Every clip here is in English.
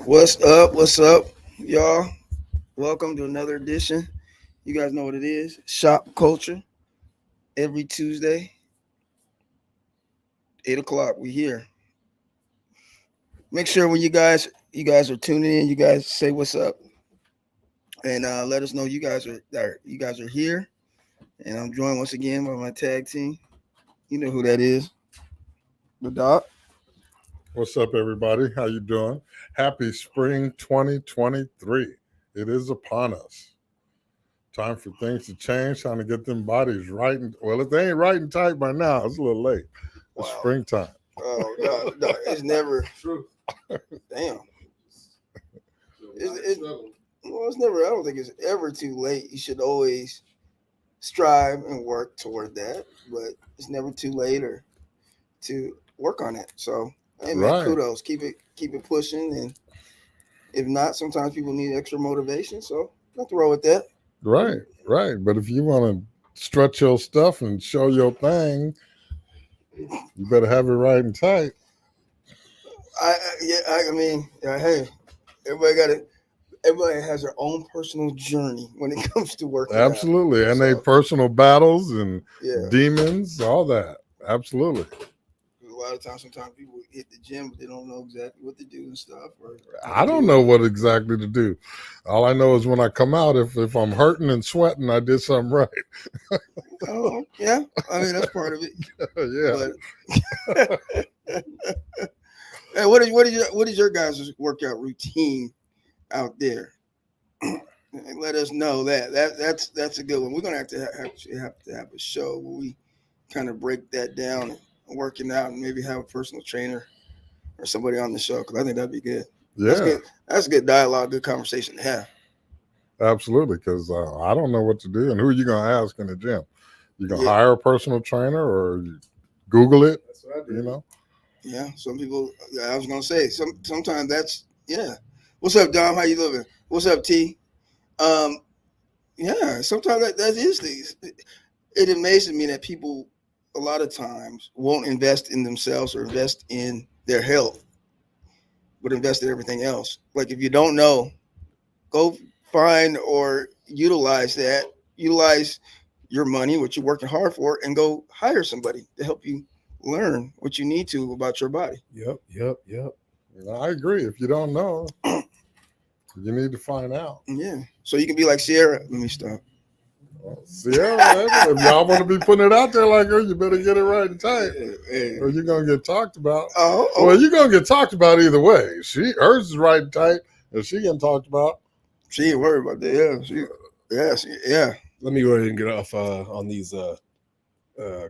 What's up? What's up, y'all? Welcome to another edition. You guys know what it is. Shop Culture. Every Tuesday, 8 o'clock. We here. Make sure when you guys are tuning in, you guys say what's up and let us know you guys are here. And I'm joined once again by my tag team. You know who that is. The Doc. What's up, everybody? How you doing? Happy spring 2023. It is upon us. Time for things to change, trying to get them bodies right. Well, if they ain't right and tight by now, it's a little late. It's Wow. springtime. Oh, no, it's never. True. Damn. It's never. I don't think it's ever too late. You should always strive and work toward that, but it's never too late or to work on it. So, hey man, Right. kudos. Keep it pushing, and if not, sometimes people need extra motivation. So, nothing wrong with that. Right. But if you want to stretch your stuff and show your thing, you better have it right and tight. I mean, hey, everybody has their own personal journey when it comes to working. Absolutely. Out. And they personal battles and yeah, demons, all that. Absolutely. a lot of times, sometimes people hit the gym, but they don't know exactly what to do and stuff, or how to I don't do know it. what exactly to do. All I know is when I come out, if I'm hurting and sweating, I did something right. Oh, yeah. I mean, that's part of it. Yeah. But hey, what is your guys' workout routine out there? Let us know that's a good one. We're gonna have to have a show where we kind of break that down and working out, and maybe have a personal trainer or somebody on the show because I think that'd be good. That's Yeah, good. That's good dialogue, good conversation to have. absolutely. Because I don't know what to do. And who are you going to ask in the gym? You going to Yeah, hire a personal trainer or you Google it? That's what I do. You know? yeah. Some people. Yeah, I was gonna say sometimes that's yeah. What's up, Dom? How you living? What's up, T? Um, yeah. Sometimes that is things. It amazes me that people a lot of times won't invest in themselves or invest in their health, but invest in everything else. Like if you don't know, go find or utilize your money, what you're working hard for, and go hire somebody to help you learn what you need to about your body. Yep. I agree. If you don't know, you need to find out. Yeah. So you can be like Sierra. Let me stop. Well, Sierra, if y'all want to be putting it out there like her, you better get it right and tight, or you're gonna get talked about. Oh. Well, you're gonna get talked about either way. Hers is right and tight, and she getting talked about. She ain't worried about that. Yeah. Let me go ahead and get off on these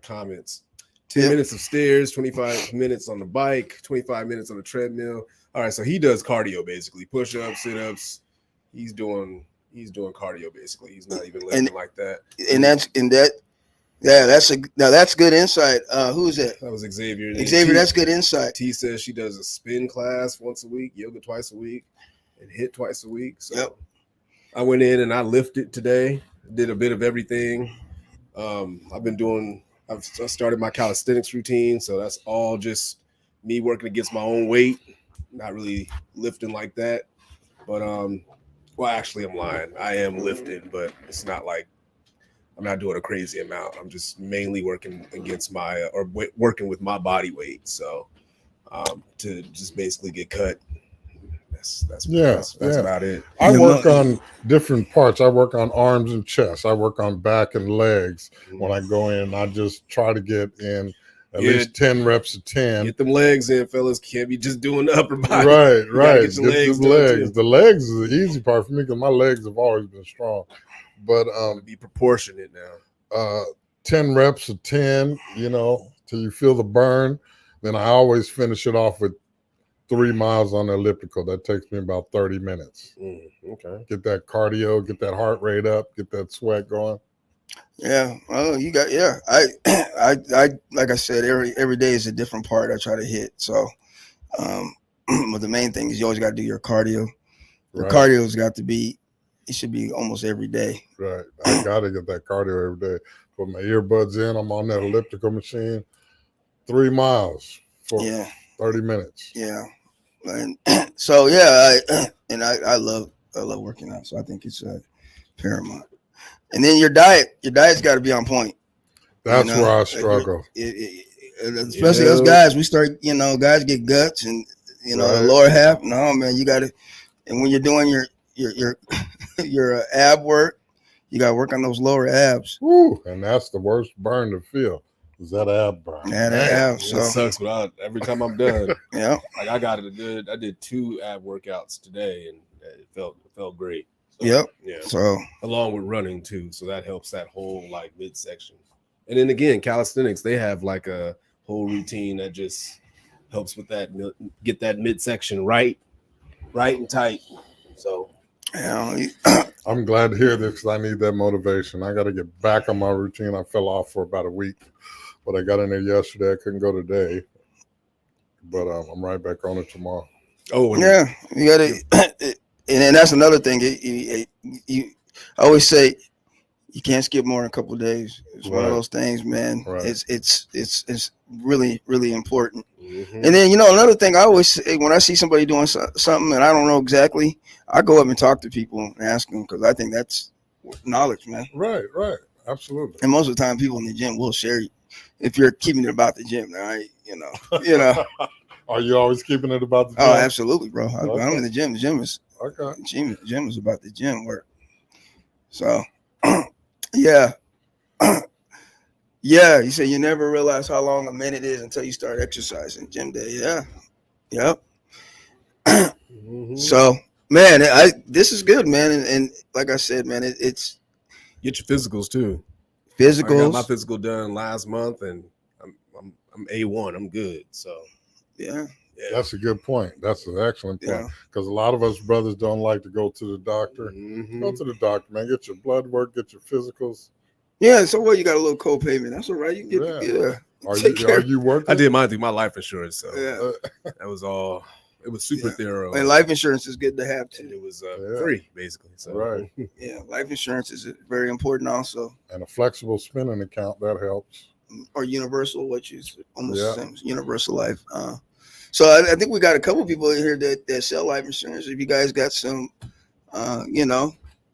comments. 10 Yep. minutes of stairs, 25 minutes on the bike, 25 minutes on the treadmill. All right, so he does cardio basically, push-ups, sit-ups. He's doing cardio basically. He's not even lifting like that. That's good insight. Who's that? That was Xavier. Xavier, that's good insight. T says she does a spin class once a week, yoga twice a week, and HIIT twice a week. So Yep. I went in and I lifted today, did a bit of everything. I've started my calisthenics routine, so that's all just me working against my own weight, not really lifting like that. But well, actually, I'm lying. I am lifting, but it's not like I'm not doing a crazy amount. I'm just mainly working against working with my body weight. So to just basically get cut. That's about it. I work on different parts. I work on arms and chest. I work on back and legs. When I go in, I just try to get in at least 10 reps of 10. Get them legs in, fellas. Can't be just doing the upper body. Right. Get your legs the legs. The legs is the easy part for me because my legs have always been strong. But be proportionate now. 10 reps of 10, till you feel the burn. Then I always finish it off with 3 miles on the elliptical. That takes me about 30 minutes. Okay. Get that cardio, get that heart rate up, get that sweat going. Yeah. Oh, you got I like I said, every day is a different part I try to hit. So but the main thing is you always got to do your cardio. Your cardio's got to be it should be almost every day. Right. I gotta get that cardio every day. Put my earbuds in, I'm on that elliptical machine. 3 miles for 30 minutes. Yeah. And so I love working out. So I think it's paramount. And then your diet's got to be on point. That's where I struggle. Especially us guys, we start, guys get guts and the lower half. No, man, you got to. And when you're doing your ab work, you got to work on those lower abs. Woo, and that's the worst burn to feel. Is that ab burn? Yeah, that ab. So it sucks, but every time I'm done, yeah, like I did 2 ab workouts today, and it felt great. So, yep. Yeah. So along with running too, so that helps that whole like midsection. And then again, calisthenics, they have like a whole routine that just helps with that, get that midsection right and tight. So I'm glad to hear this because I need that motivation. I got to get back on my routine. I fell off for about a week, but I got in there yesterday. I couldn't go today, but I'm right back on it tomorrow. Oh yeah, you got to. And then that's another thing. I always say you can't skip more than a couple of days. It's one of those things, man. Right. It's really, really important. Mm-hmm. And then another thing I always say when I see somebody doing something and I don't know exactly, I go up and talk to people and ask them because I think that's knowledge, man. Right, absolutely. And most of the time, people in the gym will share if you're keeping it about the gym, all right? You know. Are you always keeping it about the gym? Oh, absolutely, bro. I'm Okay. in the gym. The gym is Okay. gym is about the gym work. So, yeah. Yeah, you say you never realize how long a minute is until you start exercising. Gym day, yeah, yep. Mhm. So, man, this is good, man, and like I said, man, it's Get your physicals too. I got my physicals. physical done last month, and I'm A1. I'm good. So Yeah, yeah. That's a good point. That's an excellent point. yeah, Because a lot of us brothers don't like to go to the doctor. Mhm. Go to the doctor, man. Get your blood work, get your physicals. yeah. So what? You got a little co-payment. That's all right. You get Yeah. Are Take you care. are you worth it? I did mine through my life insurance, so Yeah, that was all. It was super Yeah. thorough, and life insurance is good to have and too. it was Yeah. free basically. So Right. Yeah, life insurance is very important also, And a flexible spending account, that helps. or universal, which is almost Yeah. the same as universal life. So I think we got a couple people in here that sell life insurance. If you guys got some,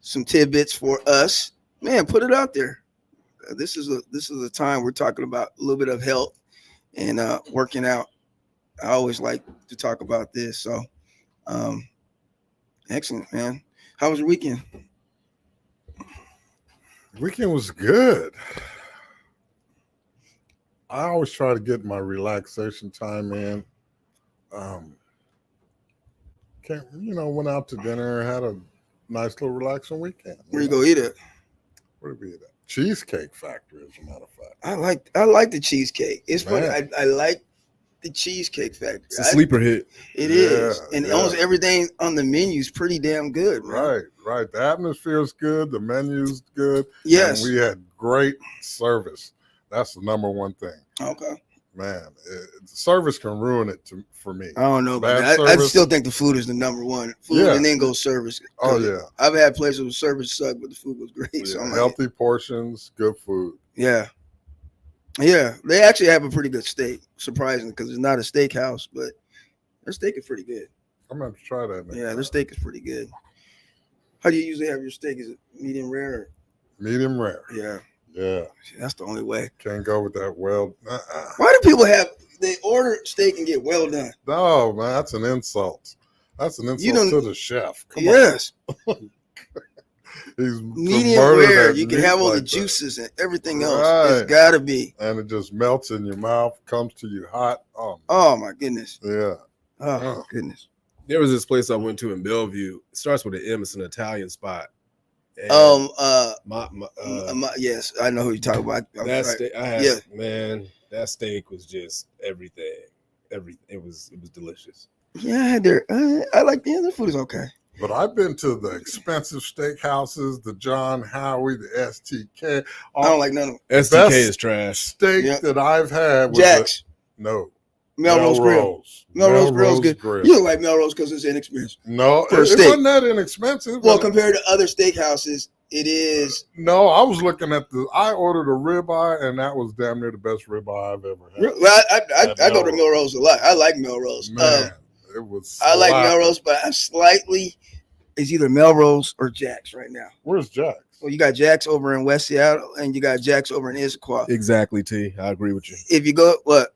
some tidbits for us, man, put it out there. This is a time we're talking about a little bit of health and working out. I always like to talk about this. So, excellent, man. How was your weekend? Weekend was good. I always try to get my relaxation time in. Went out to dinner, had a nice little relaxing weekend. Where you go eat it? Where did we eat at? Cheesecake Factory, as a matter of fact. I like the cheesecake. It's funny. Man. I like the Cheesecake Factory. it's a sleeper hit. It is, and yeah. almost everything on the menu is pretty damn good, man. Right. The atmosphere is good. The menu's good. Yes. And we had great service. That's the number one thing. Okay. Man, service can ruin it for me. I don't know, but Bad I service. still think the food is the number one. Food Yeah. and then go service. Oh, yeah. I've had places where service sucked, but the food was great. So Yeah, I'm like, healthy portions, good food. yeah. They actually have a pretty good steak, surprisingly, because it's not a steakhouse, but their steak is pretty good. I'm going to have to try that next Yeah, their time. steak is pretty good. How do you usually have your steak? Is it medium rare? Or? Medium rare. Yeah, Yeah. that's the only way. Can't go with that well. Why do people they order steak and get well done? No, man, that's an insult. That's an insult to the chef. Come yes. on. He's Medium perverted rare. that You can meat have all like the that. juices and everything else. Right. It's got to be. And it just melts in your mouth, comes to you hot. Oh, my goodness. Yeah. Oh, goodness. There was this place I went to in Bellevue. It starts with an M. It's an Italian spot. And yes, I know who you're talking about. that steak I had, Yeah. man, that steak was just everything. It was delicious. Yeah, I had their. I like the food is okay. But I've been to the expensive steakhouses, the John Howie, the STK. I don't like none of them. STK Best is trash. Steak Yeah. that I've had was Jack's. Melrose Grill. Melrose Grill's good. Grill. You don't like Melrose because it's inexpensive. No, For a it steak. wasn't that inexpensive. Well, compared to other steakhouses, it is. No, I was looking at I ordered a ribeye, and that was damn near the best ribeye I've ever had. Well, I go to Melrose a lot. I like Melrose. Man, it was. I like slapping. Melrose, but I'm slightly. It's either Melrose or Jack's right now. Where's Jack's? Well, you got Jack's over in West Seattle, and you got Jack's over in Issaquah. Exactly, T. I agree with you. If you go, what?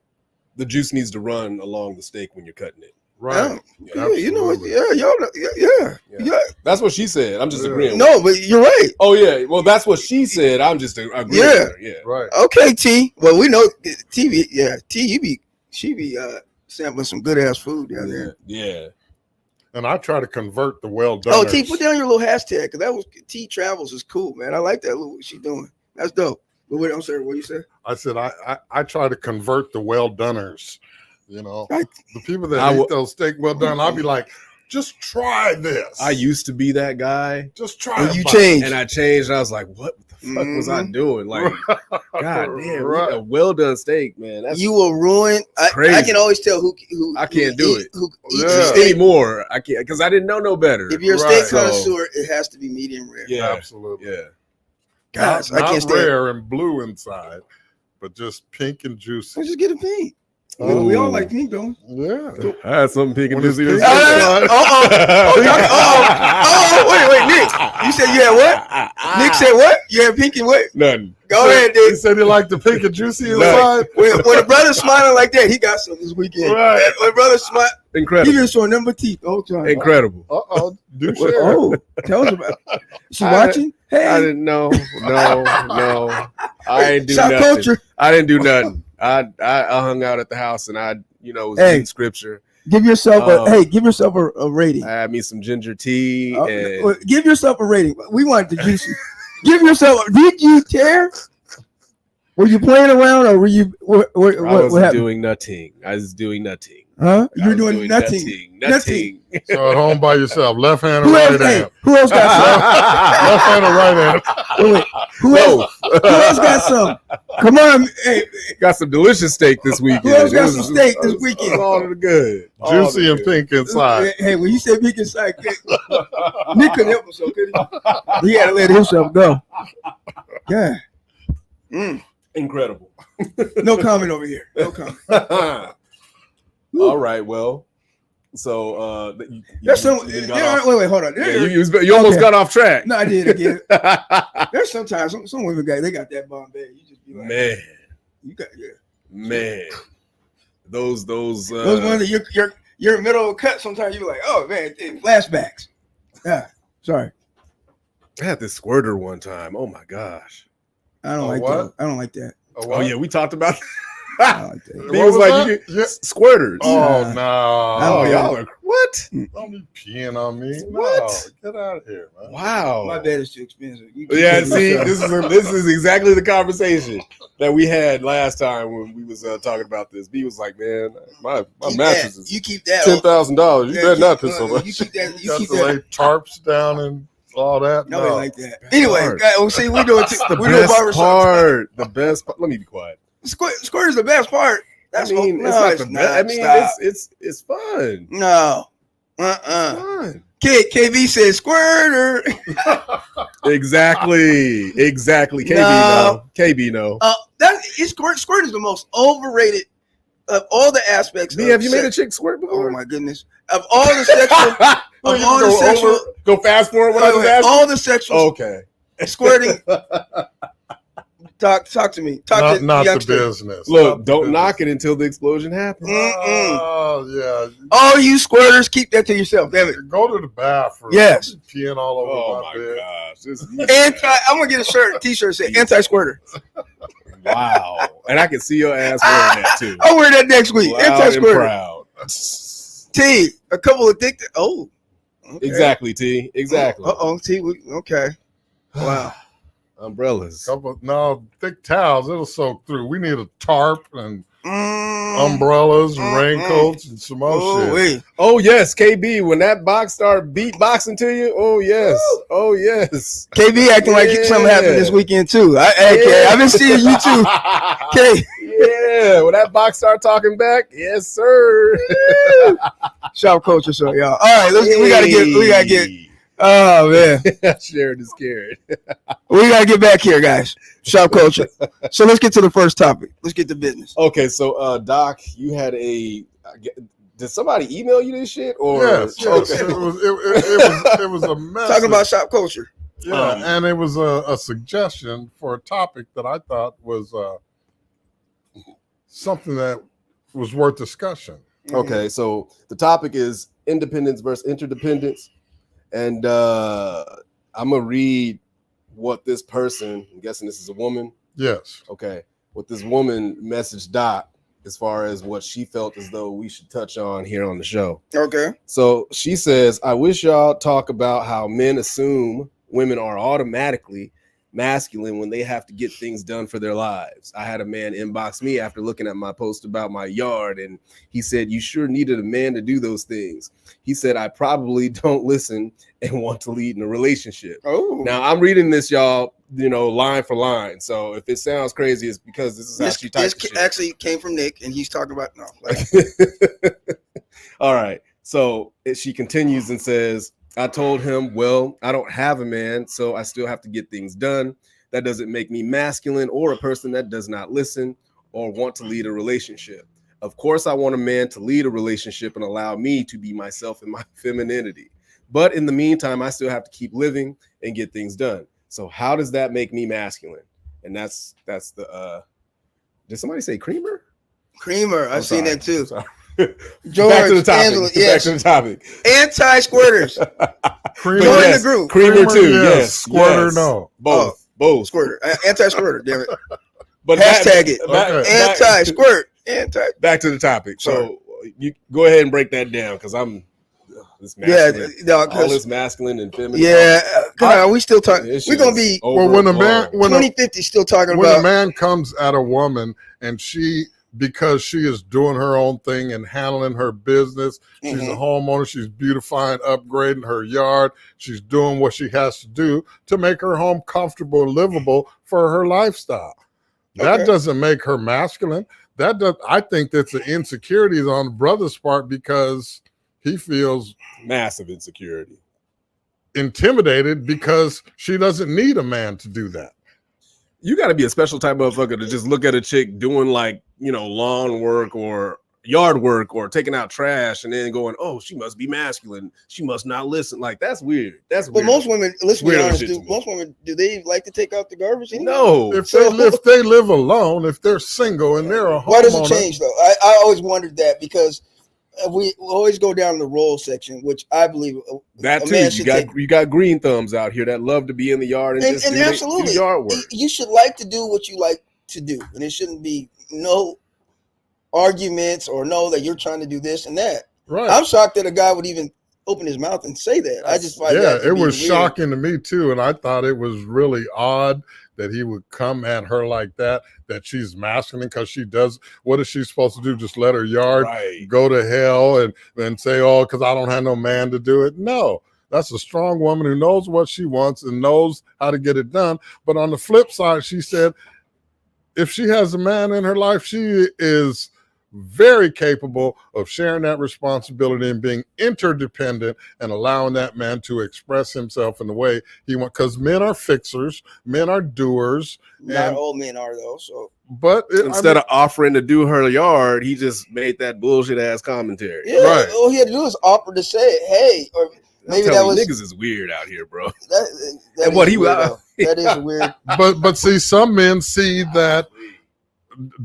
The juice needs to run along the steak when you're cutting it. Right. Yeah, you know what? Absolutely. Yeah, y'all. Yeah. That's what she said. I'm just agreeing. No, but you're right. Oh yeah. Well, that's what she said. I'm just agreeing. Yeah. With her. Yeah. Right. Okay, T. Well, we know TV. Yeah, T. She be sampling some good ass food down there. Yeah. And I try to convert the well done. Oh, T, put down your little hashtag because that was T Travels is cool, man. I like that little what she doing. That's dope. But wait, I'm sorry. What you say? I said I try to convert the well doners. You know, Right. the people that eat those steak well done. I'll be like, just try this. I used to be that guy. Just try. Well, it, you buddy. changed. And I changed. And I was like, what the fuck was I doing? Like, God damn, Right. a well done steak, man. That's You will ruin. I crazy. can always tell who I can't do it. Who eats Yeah. the steak. anymore. I can't because I didn't know no better. If you're a Right. steak connoisseur, it has to be medium rare. Yeah. Absolutely. Yeah. Gosh, I not can't stand. rare and blue inside, but just pink and juicy. Let's just get a pink. We all like pink, don't we? Yeah. I had something pink and When it's juicy. pink this inside. week. Wait, Nick. You said you had what? Nick said what? You had pink and what? Nothing. Go ahead, Nick. He said he liked the pink and juicy Nice. inside. When a brother's smiling like that, he got something this weekend. Right. When a brother's smiling, he Incredible. been showing number teeth the whole time. Incredible. Do What- share. oh, tell us about it. She I- watching? Hey, I didn't know. No. I ain't do Shop nothing. culture. I didn't do nothing. I hung out at the house and I was Hey. reading scripture. Give yourself give yourself a rating. I had me some ginger tea and Well, give yourself a rating. We want the juicy. Give yourself. Did you care? Were you playing around or were you? What I was happened? doing nothing. I was doing nothing. Huh? I You're was doing nothing. Nothing. So at home by yourself, left hand or Who right else? hand? Hey, who else got some? Left hand or right hand? Wait, who else? Who else got some? Come on, hey, Got some delicious steak this weekend. Who else got It some was- steak this it was weekend? All of the good. All Juicy of and the good. pink inside. hey, when you said big inside, Nick couldn't help himself, could he? He had to let himself go. Yeah. Incredible. No comment over here. No comment. All right. Well, so There's some. you got off- Wait, hold on. yeah, you almost Okay. got off track. No, I did again. There's sometimes some women they got that Bombay. You just be like, Man, you got man, those those ones that you're in the middle of a cut. Sometimes you're like, oh man, flashbacks. Yeah, sorry, I had this squirter one time. Oh my gosh. I don't Oh, like what? that. I don't like that. Oh yeah, we talked about I don't like that. He What was was like, that? you get Yeah. squirters. Oh Nah. no! Oh, don't y'all are what? Don't be peeing on me. What? No, get out of here, man. Wow. My bed is too expensive. You Yeah, can't see, yourself. this is exactly the conversation that we had last time when we was talking about this. B was like, "Man, my Keep mattress that. is You keep that. $10,000. You Yeah, better not keep- piss so You much." keep that. You Got keep to that. lay tarps down and all that. Nobody No. like that. Anyway, Hard. guys, well, see, we do it. The We do a best barbershop. part. The best part. Let me be quiet. Squirt is the best part. That's I mean, no, it's not it's the not. best. I mean, Stop. it's fun. No. It's fun. KV says squirter. Exactly. KB No. no. KB no. Squirt is the most overrated of all the aspects. B, of have you made a sex. chick squirt before? Oh my goodness! Of all the sexual, Look, of you all the go sexual, over, go fast forward when I was asking. all the sexual Okay. squirting. Talk to me. Talk to Not the youngster. business. Look, Not the don't business. knock it until the explosion happens. Oh yeah. All you squirters, keep that to yourself. Damn it. Go to the bathroom. Yes. Don't be peeing all over Oh my my bed. gosh. This I'm gonna get a shirt, t-shirt say anti-squirter. wow. And I can see your ass wearing that too. I'll wear that next week. Loud and Anti-squirter. proud. T. A couple of thick. Oh. Okay. Exactly, T. Exactly. T. Okay. Wow. Umbrellas. No, thick towels. It'll soak through. We need a tarp and Umbrellas. umbrellas and raincoats and some more shit. Wait. Oh yes, KB. When that box start beatboxing to you, oh yes, oh yes. KB acting like something happened this weekend too. I've been seeing you too. K. Yeah, when that box start talking back, yes sir. Shop culture, so y'all. All right, we gotta get. Oh man, Shared is scared. we gotta get back here, guys. Shop culture. So let's get to the first topic. Let's get to business. Okay, so Doc, you had a. Did somebody email you this shit or? Yes. Okay. It was a mess. Talking about shop culture. Yeah, and it was a suggestion for a topic that I thought was something that was worth discussion. Okay, so the topic is independence versus interdependence, and I'm gonna read what this person. I'm guessing this is a woman. Yes. Okay, what this woman messaged Doc as far as what she felt as though we should touch on here on the show. Okay. So she says, I wish y'all talk about how men assume women are automatically masculine when they have to get things done for their lives. I had a man inbox me after looking at my post about my yard, and he said, you sure needed a man to do those things. He said, I probably don't listen and want to lead in a relationship. Oh. Now I'm reading this, y'all, line for line. So if it sounds crazy, it's because this is how she types this shit. actually came from Nick, and he's talking about All right. So she continues and says, I told him, well, I don't have a man, so I still have to get things done. That doesn't make me masculine or a person that does not listen or want to lead a relationship. Of course, I want a man to lead a relationship and allow me to be myself and my femininity. But in the meantime, I still have to keep living and get things done. So how does that make me masculine? And that's the did somebody say creamer? Creamer. I've seen that too. George, back to the topic. Angela, yes. Back to the topic. Anti-squirters. Creamer, Join yes. the group. Creamer too. yes. Yes. Squirter, yes. no. Both. Both. Squirter. Anti-squirter. Damn it. But Hashtag it. Okay. Anti-squirt. Back to the topic. Sorry. So you go ahead and break that down because I'm this masculine. Yeah, all this masculine and feminine. Yeah, come on, we still talking. This We're shit gonna is be Well, when a man, overblown. when a, 2050 still talking when a about. man comes at a woman and she, because she is doing her own thing and handling her business, she's a homeowner, she's beautifying, upgrading her yard, she's doing what she has to do to make her home comfortable, livable for her lifestyle. That Okay. doesn't make her masculine. That does. I think that's the insecurities on the brother's part because he feels Massive insecurity. intimidated because she doesn't need a man to do that. You got to be a special type of motherfucker to just look at a chick doing like, lawn work or yard work or taking out trash and then going, oh, she must be masculine. She must not listen. Like, that's weird. That's But weird. most women, let's be Weirdo honest, shit to me. most women, do they like to take out the garbage? Anyway? No. If So- they live alone, if they're single and they're a homeowner, Why does it change though? I always wondered that because we always go down the role section, which I believe That a too. man You should got take. you got green thumbs out here that love to be in the yard and just do absolutely yard work. You should like to do what you like to do, and it shouldn't be no arguments or know that you're trying to do this and that. right? I'm shocked that a guy would even open his mouth and say that. I just find that to it be was weird. shocking to me too, and I thought it was really odd that he would come at her like that. That she's masculine because she does. What is she supposed to do? Just let her yard Right. go to hell and say, "Oh, because I don't have no man to do it." No, that's a strong woman who knows what she wants and knows how to get it done. But on the flip side, she said, if she has a man in her life, she is very capable of sharing that responsibility and being interdependent and allowing that man to express himself in the way he wants. Because men are fixers, men are doers. Not and- all men are though. So But Instead of offering to do her yard, he just made that bullshit ass commentary. yeah, Right. all he had to do is offer to say, "Hey," or maybe that was niggas is weird out here, bro. that And what is he- weird, though. That is weird. but see, some men see that,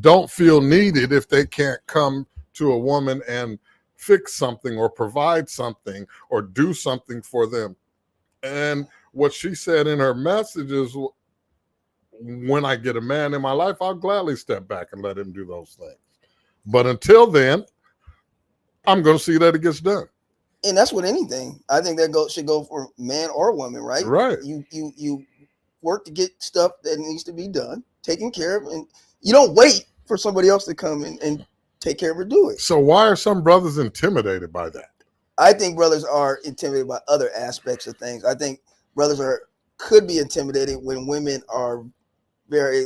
don't feel needed if they can't come to a woman and fix something or provide something or do something for them. And what she said in her message is, when I get a man in my life, I'll gladly step back and let him do those things. But until then, I'm going to see that it gets done. And that's with anything. I think that should go for man or woman, right? Right. You work to get stuff that needs to be done, taken care of, and you don't wait for somebody else to come and take care of or do it. So why are some brothers intimidated by that? I think brothers are intimidated by other aspects of things. I think brothers could be intimidated when women are very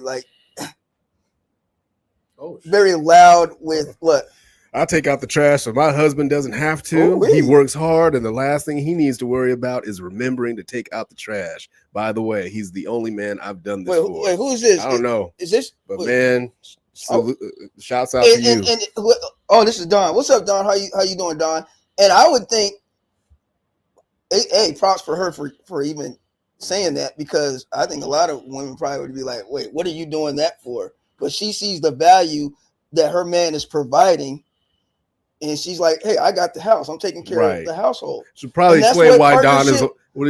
very loud with what? I take out the trash so my husband doesn't have to. Ooh-wee. He works hard, and the last thing he needs to worry about is remembering to take out the trash. By the way, he's the only man I've done this for. Wait, who is this? I don't know, Is this? but wait. man, shouts out And, to you. oh, this is Don. What's up, Don? How you doing, Don? And I would think, hey, props for her for even saying that, because I think a lot of women probably would be like, wait, what are you doing that for? But she sees the value that her man is providing, and she's like, hey, I got the house. I'm taking care of the household. Should probably and that's explain why why Don is.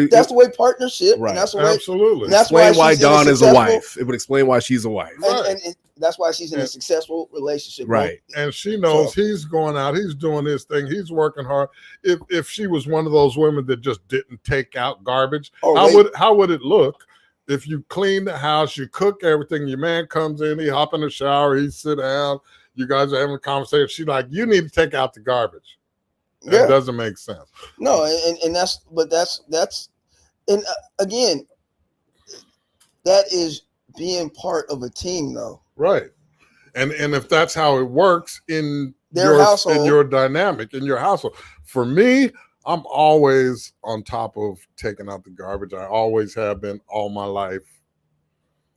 That's the way partnership, Right. and that's the way. Absolutely. And that's Explain why she's in Dawn is a successful- wife. It would explain why she's a wife. and that's why she's in a successful relationship. Right. And she knows he's going out, he's doing his thing, he's working hard. If she was one of those women that just didn't take out garbage, how would it look if you clean the house, you cook everything, your man comes in, he hop in the shower, he sit down, you guys are having a conversation, she's like, you need to take out the garbage. That doesn't make sense. No, and that's and again, that is being part of a team, though. Right. And if that's how it works in Their household, in your dynamic, in your household. For me, I'm always on top of taking out the garbage. I always have been all my life.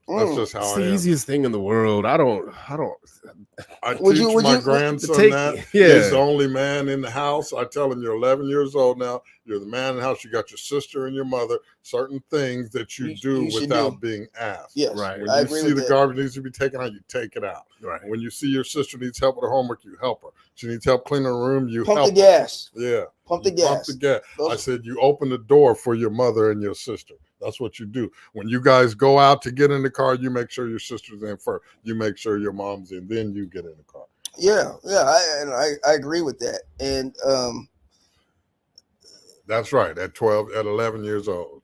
That's just how It's I the am. easiest thing in the world. I don't. I Would teach you- would my you- grandson take- that yeah. he's the only man in the house. I tell him, you're 11 years old now. You're the man in the house. You got your sister and your mother. Certain things that you do you should without do. being asked. Yes, Right. When I you agree see with the that. garbage needs to be taken out, you take it out. Right. When you see your sister needs help with her homework, you help her. She needs help cleaning her room, you Pump help the her. gas. Yeah. Pump the You gas. Pump the gas. Those- I said, you open the door for your mother and your sister. That's what you do. When you guys go out to get in the car, you make sure your sister's in first. You make sure your mom's in, then you get in the car. Yeah, I agree with that. And That's right. At 12, at 11 years old.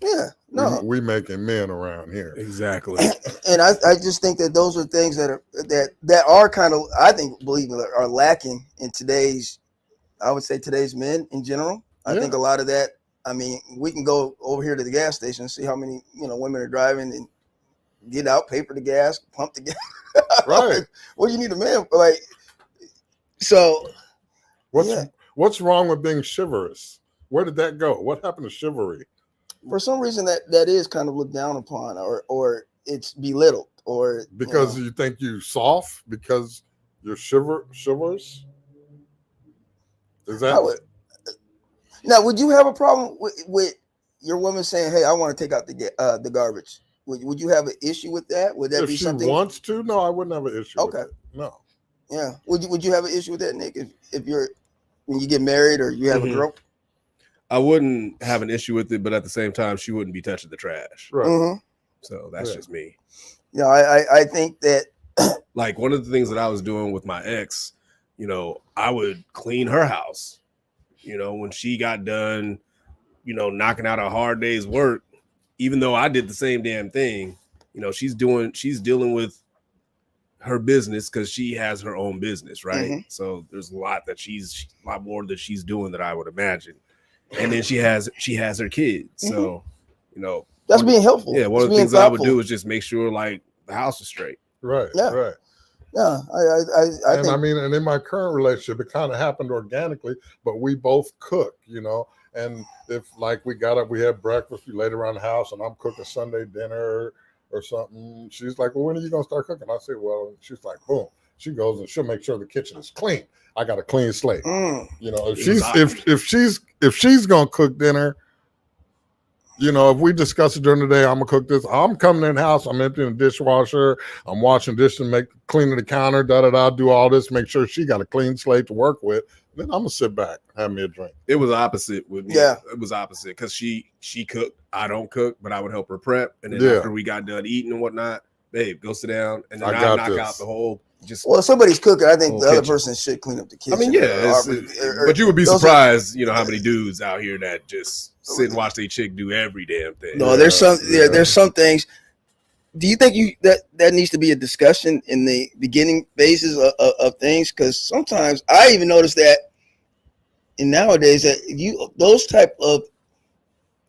yeah, no. We making men around here. Exactly. And I just think that those are things that are kind of, I think, believe it, are lacking in today's, I would say today's men in general. I think a lot of that, I mean, we can go over here to the gas station and see how many, women are driving and get out, pay for the gas, pump the gas. Right. What do you need a man for? Like, so What's wrong with being chivalrous? Where did that go? What happened to chivalry? for some reason that is kind of looked down upon, or it's belittled, or Because you think you soft because you're chivalrous? Is that now, would you have a problem with your woman saying, "Hey, I want to take out the garbage"? Would you have an issue with that? Would that if be she something? wants to? No, I wouldn't have an issue. Okay. With it. No. Yeah. Would you have an issue with that, Nick? If you're when you get married or you have a girl? I wouldn't have an issue with it, but at the same time, she wouldn't be touching the trash. Right. Mm-hmm. So that's just me. Yeah, I think that Like one of the things that I was doing with my ex, I would clean her house. When she got done, knocking out a hard day's work, even though I did the same damn thing, she's dealing with her business because she has her own business, right? Mhm. So there's a lot more that she's doing that I would imagine. And then she has her kids. So, that's being helpful. yeah, one of the things that I would do is just make sure like the house is straight. Right. Yeah. Right. Yeah, I And think. I mean, and in my current relationship, it kind of happened organically, but we both cook, And if like we got up, we had breakfast, we laid around the house, and I'm cooking Sunday dinner or something. She's like, "Well, when are you gonna start cooking?" I say, "Well," she's like, "Boom." She goes and she'll make sure the kitchen is clean. I got a clean slate. If she's gonna cook dinner, if we discuss it during the day, I'm gonna cook this. I'm coming in the house. I'm emptying the dishwasher. I'm washing dishes, cleaning the counter. Do all this. Make sure she got a clean slate to work with. Then I'm gonna sit back, have me a drink. It was opposite with me. Yeah. It was opposite because she cooked. I don't cook, but I would help her prep. And then Yeah. after we got done eating and whatnot, babe, go sit down. And then I I got knock this. out the whole Well, if somebody's cooking, I think Whole the other kitchen. person should clean up the kitchen. I mean, yeah, but you would be surprised, how many dudes out here that just sit and watch their chick do every damn thing. No, there's some things. Do you think that needs to be a discussion in the beginning phases of things? Because sometimes I even notice that in nowadays that those type of,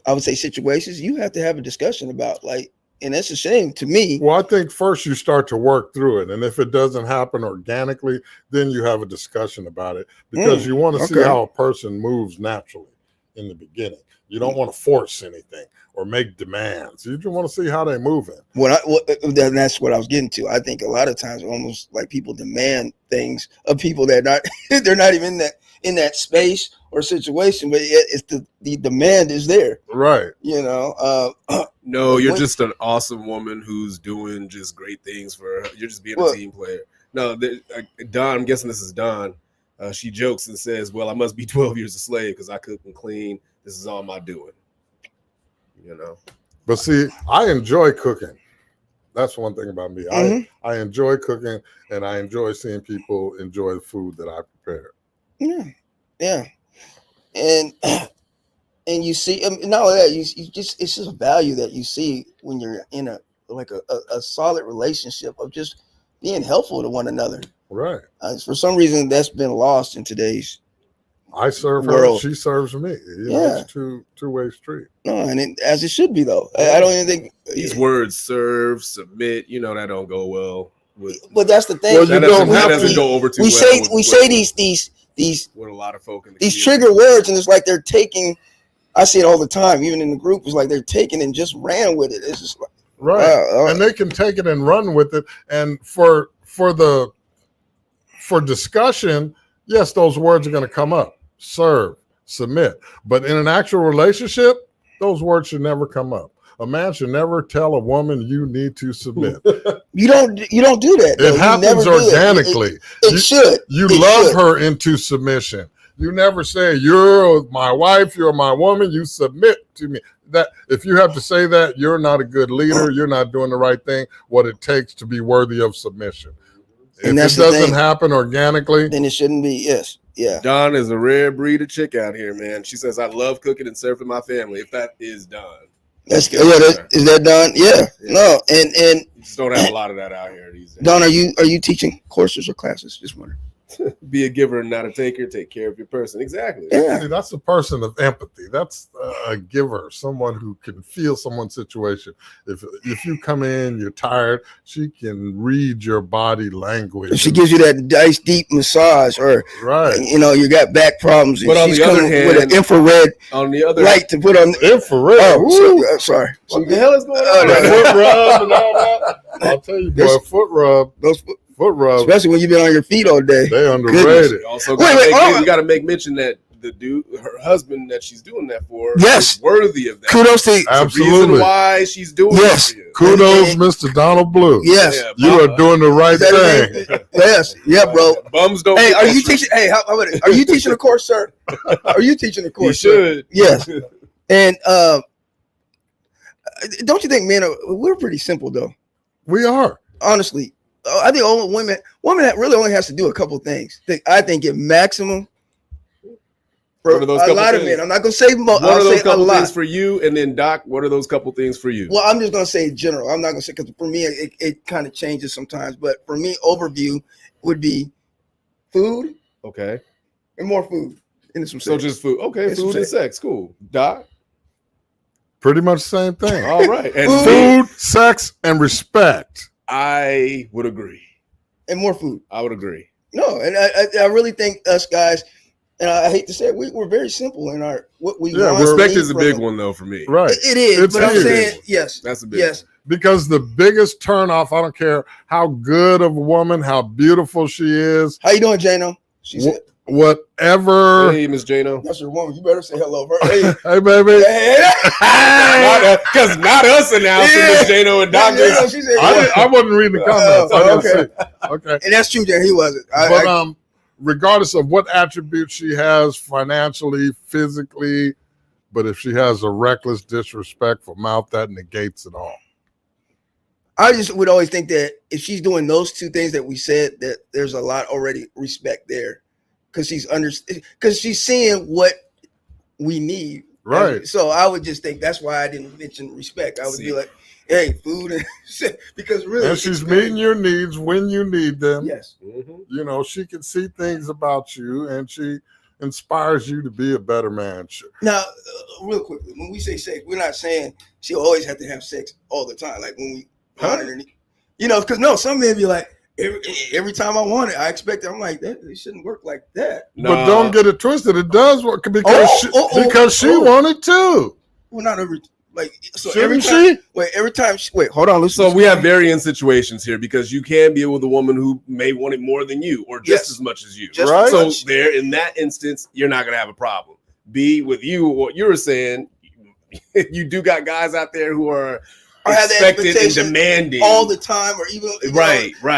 I would say, situations, you have to have a discussion about, like, and that's a shame to me. Well, I think first you start to work through it, and if it doesn't happen organically, then you have a discussion about it because you want to see how a person moves naturally in the beginning. You don't want to force anything or make demands. You just want to see how they're moving. That's what I was getting to. I think a lot of times, almost like people demand things of people that they're not even in that space or situation, but it's the demand is there. Right. No, you're just an awesome woman who's doing just great things for her. You're just being a team player. No, Don, I'm guessing this is Don. She jokes and says, "Well, I must be 12 years a slave because I cook and clean. This is all my doing." But see, I enjoy cooking. That's one thing about me. I enjoy cooking, and I enjoy seeing people enjoy the food that I prepare. Yeah. And you see, not only that, it's just a value that you see when you're in a solid relationship of just being helpful to one another. Right. For some reason, that's been lost in today's. I serve world. her, she serves me. It's two-way street. No, and as it should be, though. I don't even think these words "serve," "submit," that don't go well with. But that's the thing. Well, that doesn't go over too well. We say these with a lot of folk in these trigger words, and it's like they're taking. I see it all the time, even in the group. It's like they're taking and just ran with it. It's just like, Right. Wow. And they can take it and run with it. And for discussion, yes, those words are going to come up. Serve, submit. But in an actual relationship, those words should never come up. A man should never tell a woman you need to submit. You don't do that. Though. It happens organically. It should. You It love should. her into submission. You never say, you're my wife, you're my woman, you submit to me. That if you have to say that, you're not a good leader, you're not doing the right thing, what it takes to be worthy of submission. And if that's it the doesn't thing. happen organically, Then it shouldn't be. Yes. Yeah. Dawn is a rare breed of chick out here, man. She says, I love cooking and serving my family. If that is done. That's good. Yeah, is that done? Yeah. No. And You just don't have a lot of that out here these days. Don, are you teaching courses or classes? Just wondering. Be a giver and not a taker. Take care of your person. Exactly. Yeah. see, that's a person of empathy. That's a giver, someone who can feel someone's situation. If you come in, you're tired, she can read your body language. If she gives you that nice deep massage, or right. you got back problems, and But on she's the other coming hand, with an infrared on the other light to put on. Infrared. Oh, sorry. what the hell is going Oh, on? no, no. Foot rub and all that. I'll tell you, boy, This- foot rub, foot rub, Especially when you've been on your feet all day. they underrated. Also, Wait, we got to make mention that the dude, her husband that she's doing that for, Yes. is worthy of that. Kudos to It's the Absolutely. reason why she's doing Yes. it. For you. Kudos, And- Mr. Donald Blue. yes, Yeah, You are doing the right Is that thing. it? Yes, yeah, bro. Bums don't. Hey, get are that you treatment. teaching? Hey, how about it? Are you teaching a course, sir? Are you teaching a You course? Sir? should. Yes. And don't you think men we're pretty simple though? We are. Honestly, I think only women that really only has to do a couple things. I think at maximum. For What are those a couple lot of things? men, I'm not gonna say most. What are I'll those say a couple lot. things for you? And then Doc, what are those couple things for you? Well, I'm just gonna say general. I'm not gonna say because for me it kind of changes sometimes. But for me, overview would be food Okay. and more food into some So sex. just food. Okay, It's food and sex. sex. Cool. Doc. Pretty much the same thing. All right. And Food. Food, sex, and respect. I would agree. and more food. I would agree. No, and I really think us guys, and I hate to say it, we're very simple in our what we Yeah, want. Respect need is a from big them. one though for me. Right. It is, It's but I'm huge. saying yes. That's a big Yes. Because the biggest turnoff, I don't care how good of a woman, how beautiful she is, How you doing, Jano? She Wh- said, whatever. Hey, Miss Jano. "That's your woman. You better say hello." Hey, Hey, baby. Because not us announcing Yeah. Miss Jano and Doc. Yeah, she said, I wasn't reading the comments. I didn't see. Okay. and that's true, Jan. He wasn't. But regardless of what attributes she has financially, physically, but if she has a reckless, disrespectful mouth, that negates it all. I just would always think that if she's doing those two things that we said, that there's a lot already respect there, because she's seeing what we need. Right. So I would just think that's why I didn't mention respect. I would be like, hey, food and shit, because really, And she's meeting your needs when you need them. yes. Mhm. You know, she can see things about you and she inspires you to be a better man. Now, real quickly, when we say sex, we're not saying she always have to have sex all the time. Like when we honor her, you know, because no, some men be like, every time I want it, I expect it. I'm like, that it shouldn't work like that. But don't get it twisted. It does work because Oh, she wanted to. Well, not every like so Shouldn't every time. she? Wait, every time. Wait, hold on. Listen. So we have varying situations here because you can be with a woman who may want it more than you or just Yes. as much as you. Just Right. as So much. there, in that instance, you're not going to have a problem. Be with you, what you were saying, you do got guys out there who are Or have that expected and expectation demanding all the time, or even right. Know,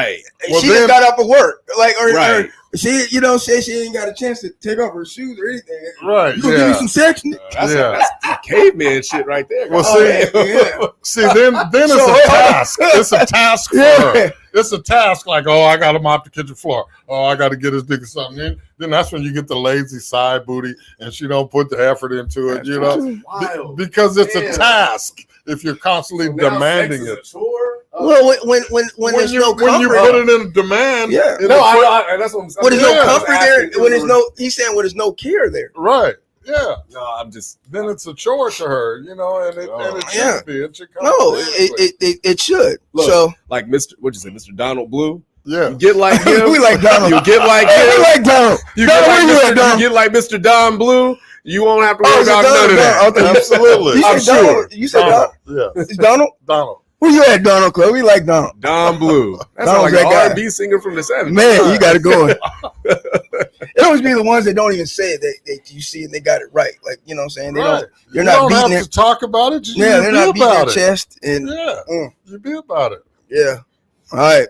Well, she then- just got off of work, like or Right. she, say she ain't got a chance to take off her shoes or anything. Right. You gonna give me some sex? That's caveman shit right there. Well, guys. see, yeah. See, then it's So- a task. It's a task for her. Yeah. It's a task like, oh, I got to mop the kitchen floor. Oh, I got to get his nigga something. Then that's when you get the lazy side booty and she don't put the effort into it, you know, Wild. because it's a Damn. task if you're constantly So now demanding sex is it. a chore? Well, when there's no when you comfort, put it in a demand, Yeah. in No, the fir- that's what I'm saying. when there's no Yeah. comfort there, when there's no, he's saying when there's no care there. right, yeah, No, I'm just. then it's a chore to her, you know, and it should Yeah. be. It should come No, naturally. it should. Look, So Like what'd you say, Mr. Donald Blue? yeah. You get like him. we like Donald. You get like Hey, we him. like Donald. You Donald, get where you like at, Mr. Donald? You get like Mr. Don Blue. You won't have to worry is it about none of that. Donald? Absolutely. You I'm said Donald. sure. You said Donald. Yeah, It's Donald. Donald. Where you at, Donald? Cause we like Donald. Don Blue. That's Donald's like an that guy. R&B singer from the 70s. Man, you got it going. It always be the ones that don't even say it that you see and they got it right. Like, you know what I'm saying? They Right. they're You not don't beating have it. to talk about it. You Yeah, be they're not beating their about it. chest. And Yeah, you be about it. yeah. All right.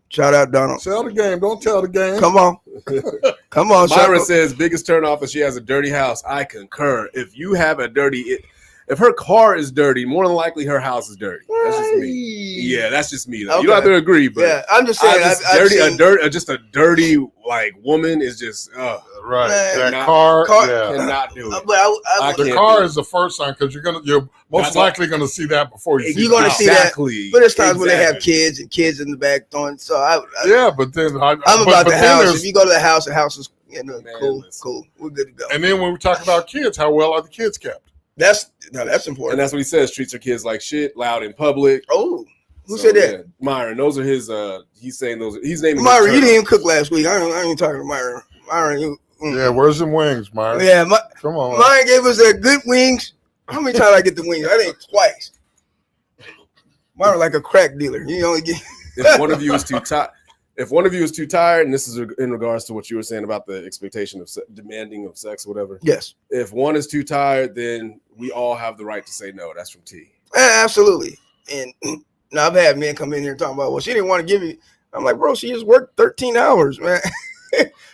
Shout out, Donald. Sell the game. Don't tell the game. Come on. Come on, Myra Shopko. says biggest turnoff is she has a dirty house. I concur. If you have a dirty, if her car is dirty, more than likely her house is dirty. That's just me. Yeah, that's just me. Though. You don't have to agree, but yeah, I'm just saying. just I've seen, just a dirty like woman is just Right. Man, That car. Yeah. cannot do it. but I can't The car do it. is the first sign because you're most That's likely going to see that before you see You're the gonna house. see that. Exactly. But there's times when they have Exactly. kids and kids in the back throwing. So Yeah, but then I'm about the then house. there's- If you go to the house is Man, cool, listen. cool. We're good to go. And then when we talk about kids, how well are the kids kept? That's And important. that's what he says. Treats her kids like shit, loud in public. Oh, who So, said that? yeah, Myron. Those are his. He's saying those. He's naming. Myra, his you didn't even turnovers. cook last week. I ain't talking to Myra. Myra, you. Yeah, where's them wings, Myron? Yeah, Come on. Myra gave us a good wings. How many times I get the wings? I think twice. Myra like a crack dealer. You only get. If one of you is too tired, if one of you is too tired, and this is in regards to what you were saying about the expectation of demanding of sex, or whatever. Yes, If one is too tired, then we all have the right to say no. That's from T. absolutely. And now I've had men come in here and talk about, well, she didn't want to give you. I'm like, bro, she just worked 13 hours, man.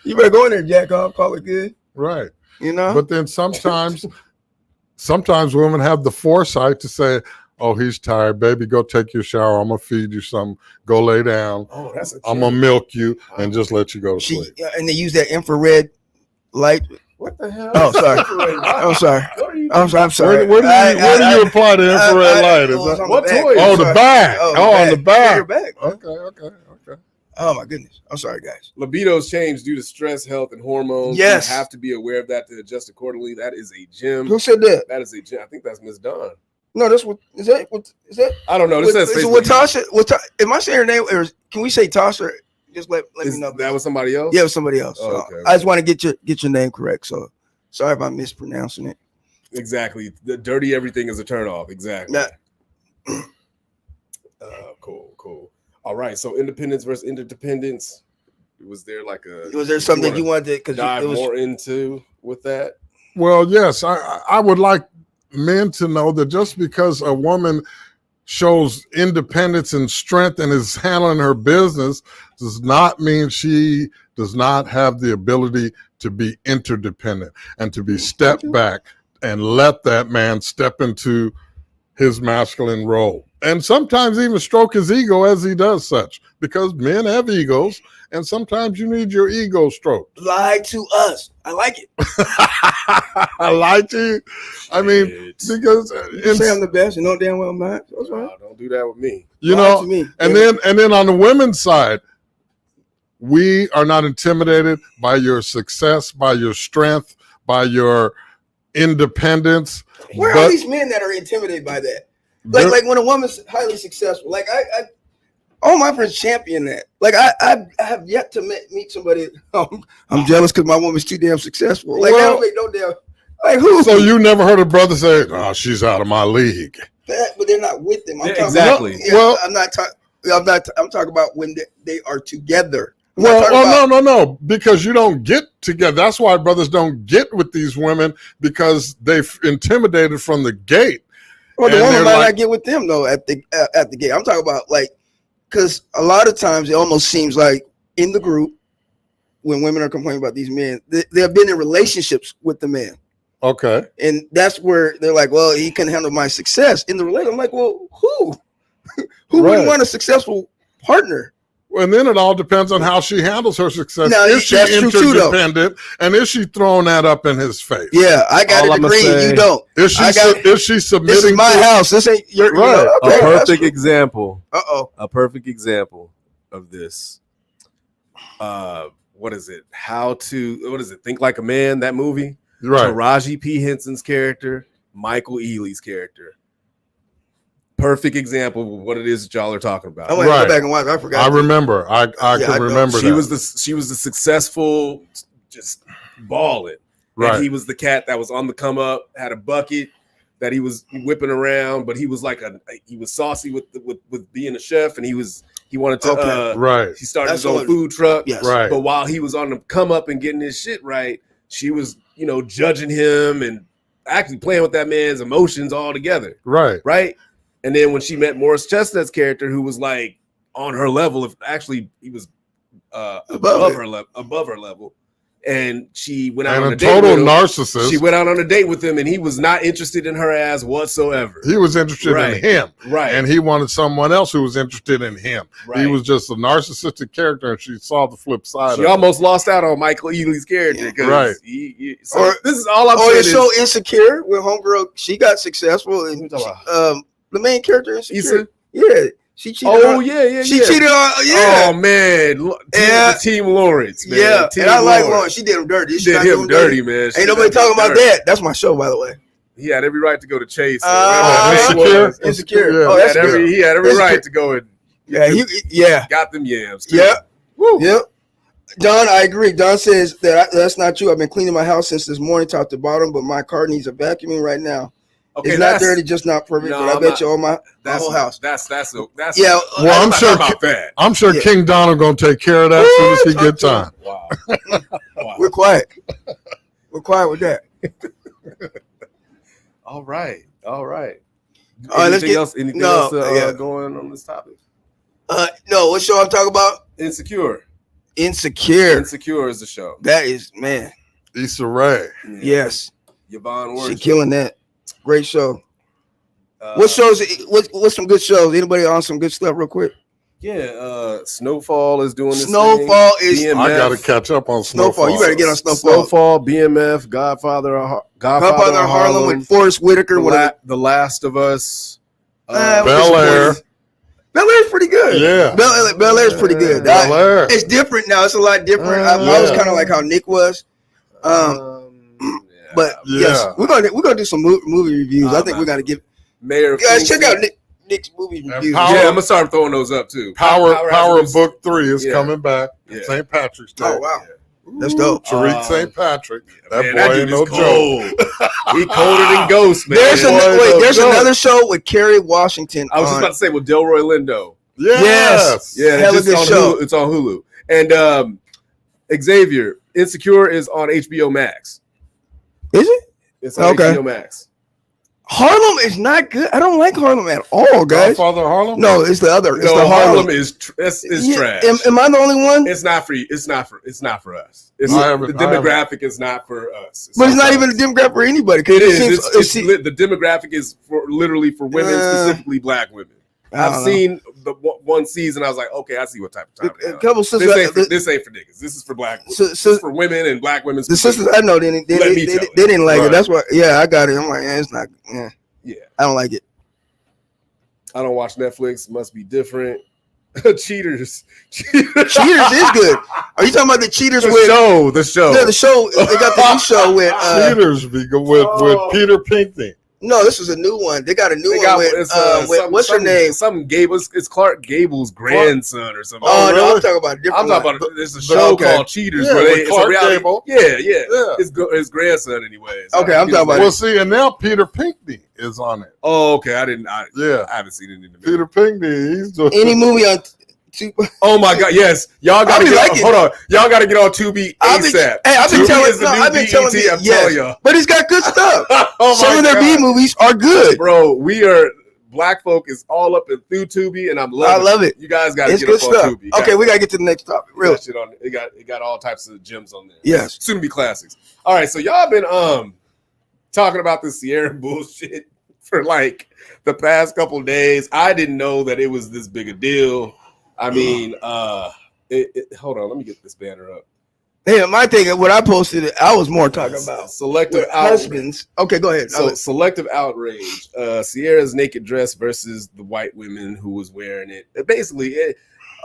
You better go in there, jack off, call it good. Right. You know. But then sometimes women have the foresight to say, "Oh, he's tired, baby. Go take your shower. I'm gonna feed you something. Go lay down. Oh, that's a. I'm gonna milk you and just let you go to she sleep." and they use that infrared light. What the hell? Oh, sorry. I'm sorry. What are you? I'm sorry. Where do you apply the infrared light? Is it was that on what the back. toy? oh I'm the sorry. back? Oh, on the Your back. back. Okay. Oh my goodness. I'm sorry, guys. Libido's change due to stress, health, and hormones. Yes. You have to be aware of that to adjust accordingly. That is a gem. Who said that? That is a gem. I think that's Miss Dawn. No, that's what is that? What is that? I don't know. This says Is it Facebook. Watasha? Am I saying her name? Or can we say Tasha? Just let me know. That was somebody else. Yeah, it was somebody else. Oh, So okay. I just want to get your name correct. So sorry if I'm mispronouncing it. Exactly. The dirty everything is a turnoff. Exactly. Yeah. Cool. All right. So independence versus interdependence. Was there like a? Was there something you wanted to? Because dive it was more into with that? Well, yes, I would like men to know that just because a woman shows independence and strength and is handling her business does not mean she does not have the ability to be interdependent and to be stepped back and let that man step into his masculine role. And sometimes even stroke his ego as he does such, because men have egos, and sometimes you need your ego stroked. lie to us. I like it. I lie to you. I mean, Shit. because You say I'm the best, and know damn well I'm not. That's right. Nah, don't do that with me. you Lie know, to me. and Yeah. then on the women's side, we are not intimidated by your success, by your strength, by your independence. Where but are these men that are intimidated by that? they're- Like when a woman's highly successful, like I all my friends champion that. Like I have yet to meet somebody. I'm jealous because my woman's too damn successful. Like Well- that don't make no damn. Like who? So you never heard a brother say, "Oh, she's out of my league." that, but they're not with them. I'm Yeah, talking exactly. About, Well- I'm not talking. I'm talking about when they are together. I'm Well, not talking about- no, because you don't get together. That's why brothers don't get with these women, because they've intimidated from the gate. Well, the And woman they're might like- not get with them though at the gate. I'm talking about like, because a lot of times it almost seems like in the group when women are complaining about these men, they have been in relationships with the man, Okay. and that's where they're like, "Well, he couldn't handle my success in the relationship." I'm like, "Well, who Right. wouldn't want a successful partner?" And then it all depends on how she handles her success. No, Is she that's true too, though. interdependent, and is she throwing that up in his face? Yeah, I got All a I'ma degree, and say- you don't. Is she I got- is she submitting? This is my to- house. This ain't your. Right. Okay, A perfect example. Uh-oh. A perfect example of this. What is it? What is it? Think Like a Man, that movie? Right. Taraji P. Henson's character, Michael Ealy's character. Perfect example of what it is that y'all are talking about. I want to Right. go back and watch. I forgot. I remember. I Yeah, I can know. remember She that. was the successful, just balling. Right. And he was the cat that was on the come up, had a bucket, that he was whipping around, but he was like he was saucy with being a chef, and he wanted to right. he started That's his own what- food truck. Yes. Right. But while he was on the come up and getting his shit right, she was, judging him and actually playing with that man's emotions all together. Right. Right. And then when she met Morris Chestnut's character, who was like on her level, if actually he was above her level, and she went out And on a a date total with him. narcissist. She went out on a date with him, and he was not interested in her ass whatsoever. He was interested Right. in him. Right. And he wanted someone else who was interested in him. Right. He was just a narcissistic character, and she saw the flip side She of it. almost lost out on Michael Ealy's character. Right. So this is all I'm Or saying. the show Insecure with homegirl, she got successful, and Who you talking the main character Insecure. Issa? Yeah, she cheated. Oh on, yeah. she cheated on. Yeah, Oh man. Yeah. Team Lawrence. Man. yeah. Team And I like Lauren. She did him dirty. She did him dirty, man. She Ain't did nobody him talking about dirty. that. That's my show, by the way. He had every right to go to Chase. Insecure? Insecure. Yeah. Oh, that's Yeah. good. He had every Insecure. right to go and Yeah. got them yams. Too. Yeah. Woo. Yep. Don, I agree. Don says that's not true. I've been cleaning my house since this morning, top to bottom, but my car needs a vacuuming right now. Okay, It's not dirty, just not perfect. No, but I I'm bet not- you all my whole house. That's Yeah. Well, I'm not sure. talking about that. I'm sure Yeah. King Donald gonna take care of that as soon as he Woo, gets talk time. Wow. We're quiet. We're quiet with that. All right. All right, let's get- Anything no, else yeah. going on this topic? No, what show I'm talking about? Insecure. Insecure. Insecure is the show. That is, man. Issa Rae. Yes, Yvonne she Worship. killing that. Great show. Uh, What shows? What's some good shows? Anybody on some good stuff, real quick? Yeah, Snowfall is doing this. Snowfall thing. is- BMF. I gotta catch up on Snowfall. You better get on Snowfall. Snowfall, BMF, Godfather of Godfather of Harlem with Forrest Whitaker. The Last of Us. Bel Air. Bel Air's pretty good. Yeah. Bel Air's pretty good. Bel Air. It's different now. It's a lot different. I was Yeah. kind of like how Nick was. But yes, Yeah. we're gonna do some movie reviews. I think man. we gotta give Mayor of guys check Kingston. out Nick's movie And reviews. Power- Yeah, I'm gonna start throwing those up too. Power has been- Book 3 is Yeah. coming back. Yeah. St. Patrick's Day. Oh wow, that's dope. Tariq St. Patrick. That Man, boy that ain't dude no is joke. cold. He colder than Ghost, man. There's Boy, there's no joke. another show with Kerry Washington. I was just on- about to say with Delroy Lindo. Yes. Yeah, Hella it's good on show. Hulu. It's on Hulu. And Xavier, Insecure is on HBO Max. Is it? It's on Okay. HBO Max. Harlem is not good. I don't like Harlem at all, guys. Godfather of Harlem? No, it's the other. It's No, the Harlem is trash. Am I the only one? It's not for you. It's not for us. It's I haven't- the demographic is not for us. But it's not even a demographic for anybody. 'Cause It is. seems- It's it the demographic is literally for women, specifically black women. I I've don't know. seen the one season. I was like, okay, I see what type of time. A they are. couple This sisters. ain't for niggas. This is for black women. So- This is for women and black women. The sisters I know they Let me tell you. didn't like Right. it. That's why. Yeah, I got it. I'm like, it's not. Yeah, Yeah, I don't like it. I don't watch Netflix. Must be different. Cheaters. Cheaters is good. Are you talking about the Cheaters The with? show. The show. Yeah, the show. They got the new show with. Cheaters be good with Peter Pinkney. No, this is a new one. They got a new They one got with. What's her name? Some Gable's. It's Clark Gable's grandson or something. Oh, no, really? I'm talking about a different. I'm talking one. about there's a show Okay. called Cheaters Yeah, where with it's a Clark reality. Gable. Yeah. Yeah. His grandson, anyways. Okay, I'm talking about- Well, see, and now Peter Pinkney is on it. Oh, okay. I Yeah. haven't seen it in the minute. Peter Pinkney, he's doing Any movie on. Oh my God! Yes, y'all gotta be get. liking Hold on, y'all gotta get on Tubi I've been- ASAP. hey, I've been Tubi telling- is the no, new I've been telling BET, you, I'm yes. telling y'all. But he's got good stuff. Oh Some my of their B God. movies are good. Bro, we are black folk is all up and through Tubi, and I'm loving I love it. You guys gotta It's get good up on stuff. Tubi. Okay, we gotta get to the next topic. Real. Shit on it. It got all types of gems on there. Yes. Soon to be classics. All right, so y'all been talking about this Sierra bullshit for like the past couple days. I didn't know that it was this big a deal. I mean, hold on, let me get this banner up. Yeah, my thing, what I posted, I was more talking about Selective with outrage. husbands. Okay, go ahead. So selective outrage. Sierra's naked dress versus the white women who was wearing it. Basically,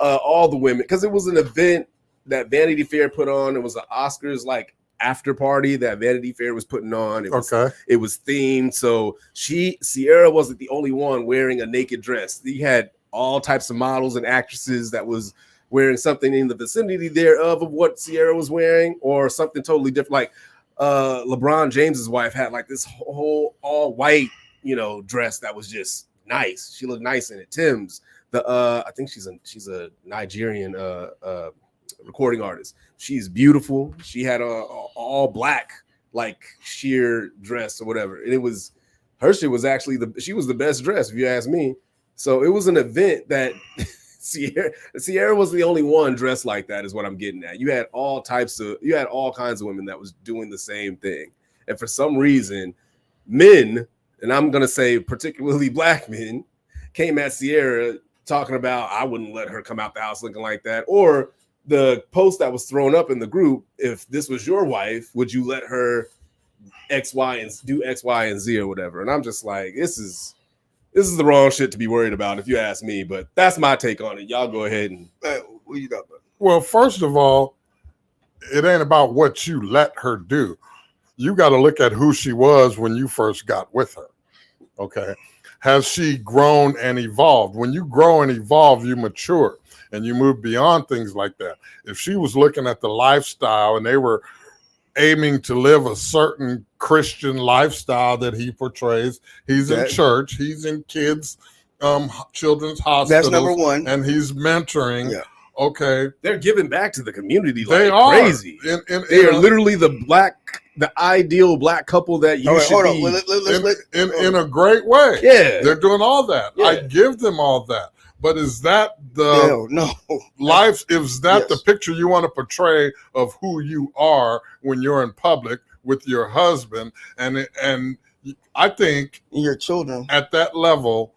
all the women, because it was an event that Vanity Fair put on. It was an Oscars like after party that Vanity Fair was putting on. It was, okay. it was themed. So Sierra wasn't the only one wearing a naked dress. He had all types of models and actresses that was wearing something in the vicinity thereof of what Sierra was wearing, or something totally different. Like LeBron James's wife had like this whole all white dress that was just nice. She looked nice in it. Tim's I think she's a Nigerian recording artist. She's beautiful. She had a all black like sheer dress or whatever, and it was her shit was actually she was the best dressed if you ask me. So it was an event that Sierra was the only one dressed like that, is what I'm getting at. You had all kinds of women that was doing the same thing, and for some reason, men, and I'm gonna say particularly black men, came at Sierra talking about I wouldn't let her come out the house looking like that, or the post that was thrown up in the group, if this was your wife, would you let her X, Y, and Z or whatever? And I'm just like, this is the wrong shit to be worried about, if you ask me. But that's my take on it. Y'all go ahead and what you got, buddy? Well, first of all, it ain't about what you let her do. You got to look at who she was when you first got with her. Okay. Has she grown and evolved? When you grow and evolve, you mature and you move beyond things like that. If she was looking at the lifestyle and they were aiming to live a certain Christian lifestyle that he portrays, he's in church, he's in kids, children's hospitals. That's number one. And he's mentoring. Yeah. Okay. They're giving back to the community they like are. Crazy. They are literally the ideal black couple that you should be. In a great way. Yeah. They're doing all that. Yeah. I give them all that. But is that the life? Is that the picture you want to portray of who you are when you're in public with your husband? And I think your children at that level,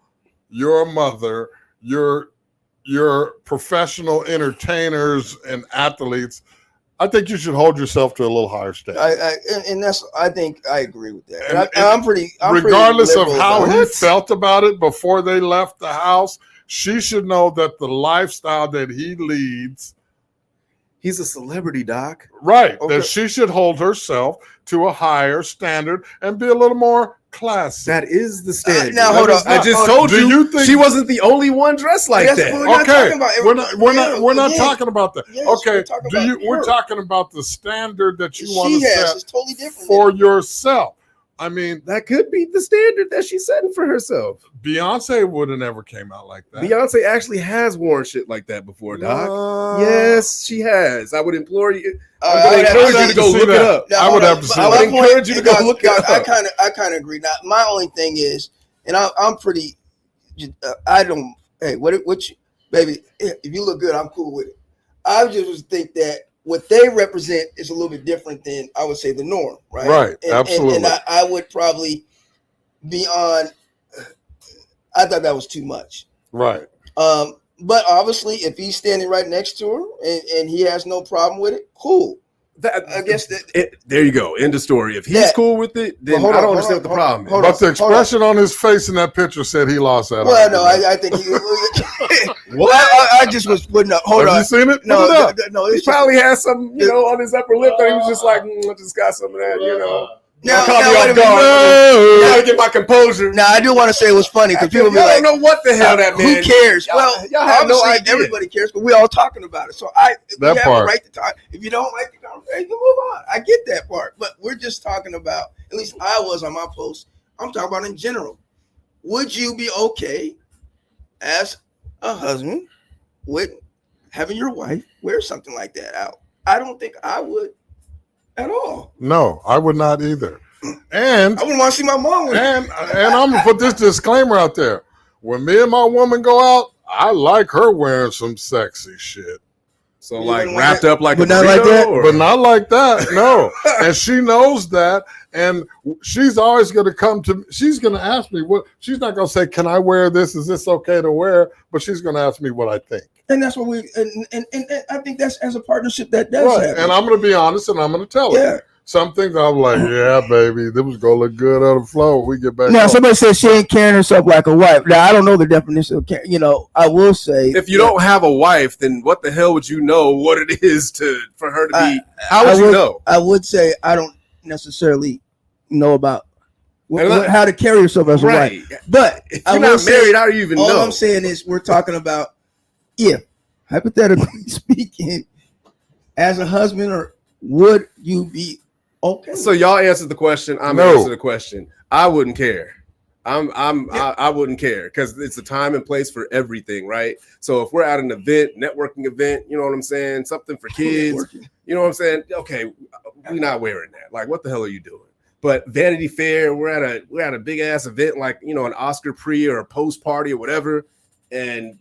your mother, your professional entertainers and athletes, I think you should hold yourself to a little higher standard. I think I agree with that. I'm pretty. Regardless of how he felt about it before they left the house, she should know that the lifestyle that he leads. He's a celebrity, Doc. Right. Okay. That she should hold herself to a higher standard and be a little more classy. That is the standard. Now hold on. I just told you think she wasn't the only one dressed like that. We're not talking about that. Yes, okay. We're talking about the standard that you want to set it's totally different for yourself. I mean, that could be the standard that she's setting for herself. Beyonce would have never came out like that. Beyonce actually has worn shit like that before, Doc. Yes, she has. I would implore you. I would encourage you to go look it up. I would have to see. I would encourage you to go look it up. I kind of agree. Now, my only thing is, and I'm pretty. I don't. Hey, what you, baby? If you look good, I'm cool with it. I just think that what they represent is a little bit different than, I would say, the norm, right? Right, absolutely. And I would probably be on. I thought that was too much. Right. But obviously, if he's standing right next to her and he has no problem with it, cool. I guess that. There you go. End of story. If he's cool with it, then I don't understand what the problem is. But the expression on his face in that picture said he lost that. Well, no, I think he. What? I just was putting up. Hold on. Have you seen it? No. He probably has some, on his upper lip that he was just like, I just got some of that, Now, I gotta get my composure. Now, I do want to say it was funny because people be like, I don't know what the hell that man. Who cares? Y'all have no idea. Everybody cares, but we're all talking about it. So we have a right to talk. If you don't like the conversation, move on. I get that part, but we're just talking about. At least I was on my post. I'm talking about in general. Would you be okay as a husband with having your wife wear something like that out? I don't think I would. At all. No, I would not either. And I wouldn't want to see my mom. And I'm gonna put this disclaimer out there. When me and my woman go out, I like her wearing some sexy shit. So wrapped up like, but not like that. But not like that. No. And she knows that. And she's always gonna come to. She's gonna ask me what. She's not gonna say, "Can I wear this? Is this okay to wear?" But she's gonna ask me what I think. And that's what we and I think that's as a partnership that does happen. And I'm going to be honest and I'm going to tell her. Some things I'm like, yeah, baby, this was going to look good on the floor when we get back. Now, somebody says she ain't carrying herself like a wife. Now, I don't know the definition of I will say. If you don't have a wife, then what the hell would you know what it is for her to be? How would you know? I would say I don't necessarily know about how to carry yourself as a wife. But if you're not married, how do you even know? All I'm saying is we're talking about if, hypothetically speaking, as a husband, or would you be okay? So y'all answered the question. I'm answering the question. I wouldn't care. I wouldn't care because it's a time and place for everything, right? So if we're at an event, networking event, you know what I'm saying, something for kids, you know what I'm saying? Okay, we're not wearing that. Like, what the hell are you doing? But Vanity Fair, we're at a big ass event like, you know, an Oscar pre or a post party or whatever, and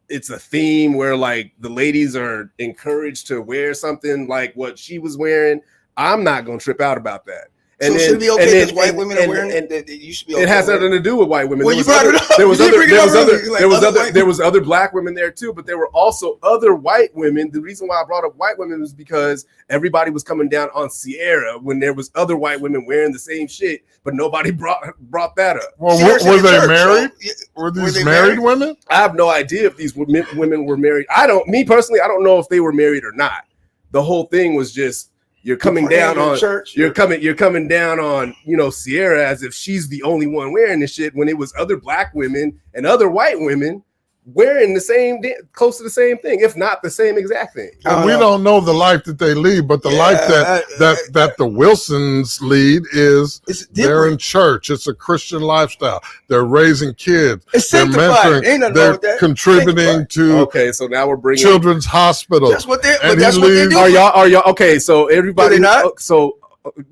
it's a theme where like the ladies are encouraged to wear something like what she was wearing. I'm not gonna trip out about that. And so then, should it be okay because white women are wearing it? You should be okay. It has nothing to do with white women. Well, you brought it up. There was other black women there too, but there were also other white women. The reason why I brought up white women was because everybody was coming down on Sierra when there was other white women wearing the same shit, but nobody brought that up. Well, were they married? Were these married women? I have no idea if these women were married. Me personally, I don't know if they were married or not. The whole thing was just, you're coming down on church. You're coming down on, you know, Sierra as if she's the only one wearing this shit when it was other black women and other white women wearing the same, close to the same thing, if not the same exact thing. And we don't know the life that they lead, but the life that the Wilsons lead is they're in church. It's a Christian lifestyle. They're raising kids. It's they're sanctified. Ain't nothing wrong with that. Contributing to so now we're bringing children's hospital. That's what they do. Are y'all okay? So everybody not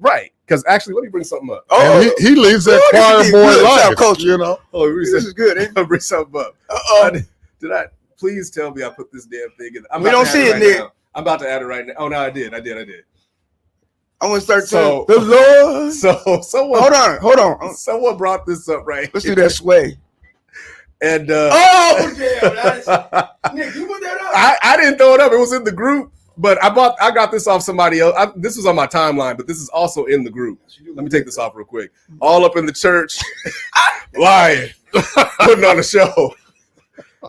right. Because actually, let me bring something up. And he leads that choir boy life, culture. You know. This is good. I'll bring something up. Did I? Please tell me I put this damn thing in. We don't see it, Nick. I'm about to add it right now. Oh no, I did. I want to start saying the Lord. So someone hold on. Someone brought this up right. Let's do that sway. And Nick, you put that up. I didn't throw it up. It was in the group. But I got this off somebody else. This was on my timeline, but this is also in the group. Let me take this off real quick. All up in the church, lying, putting on a show.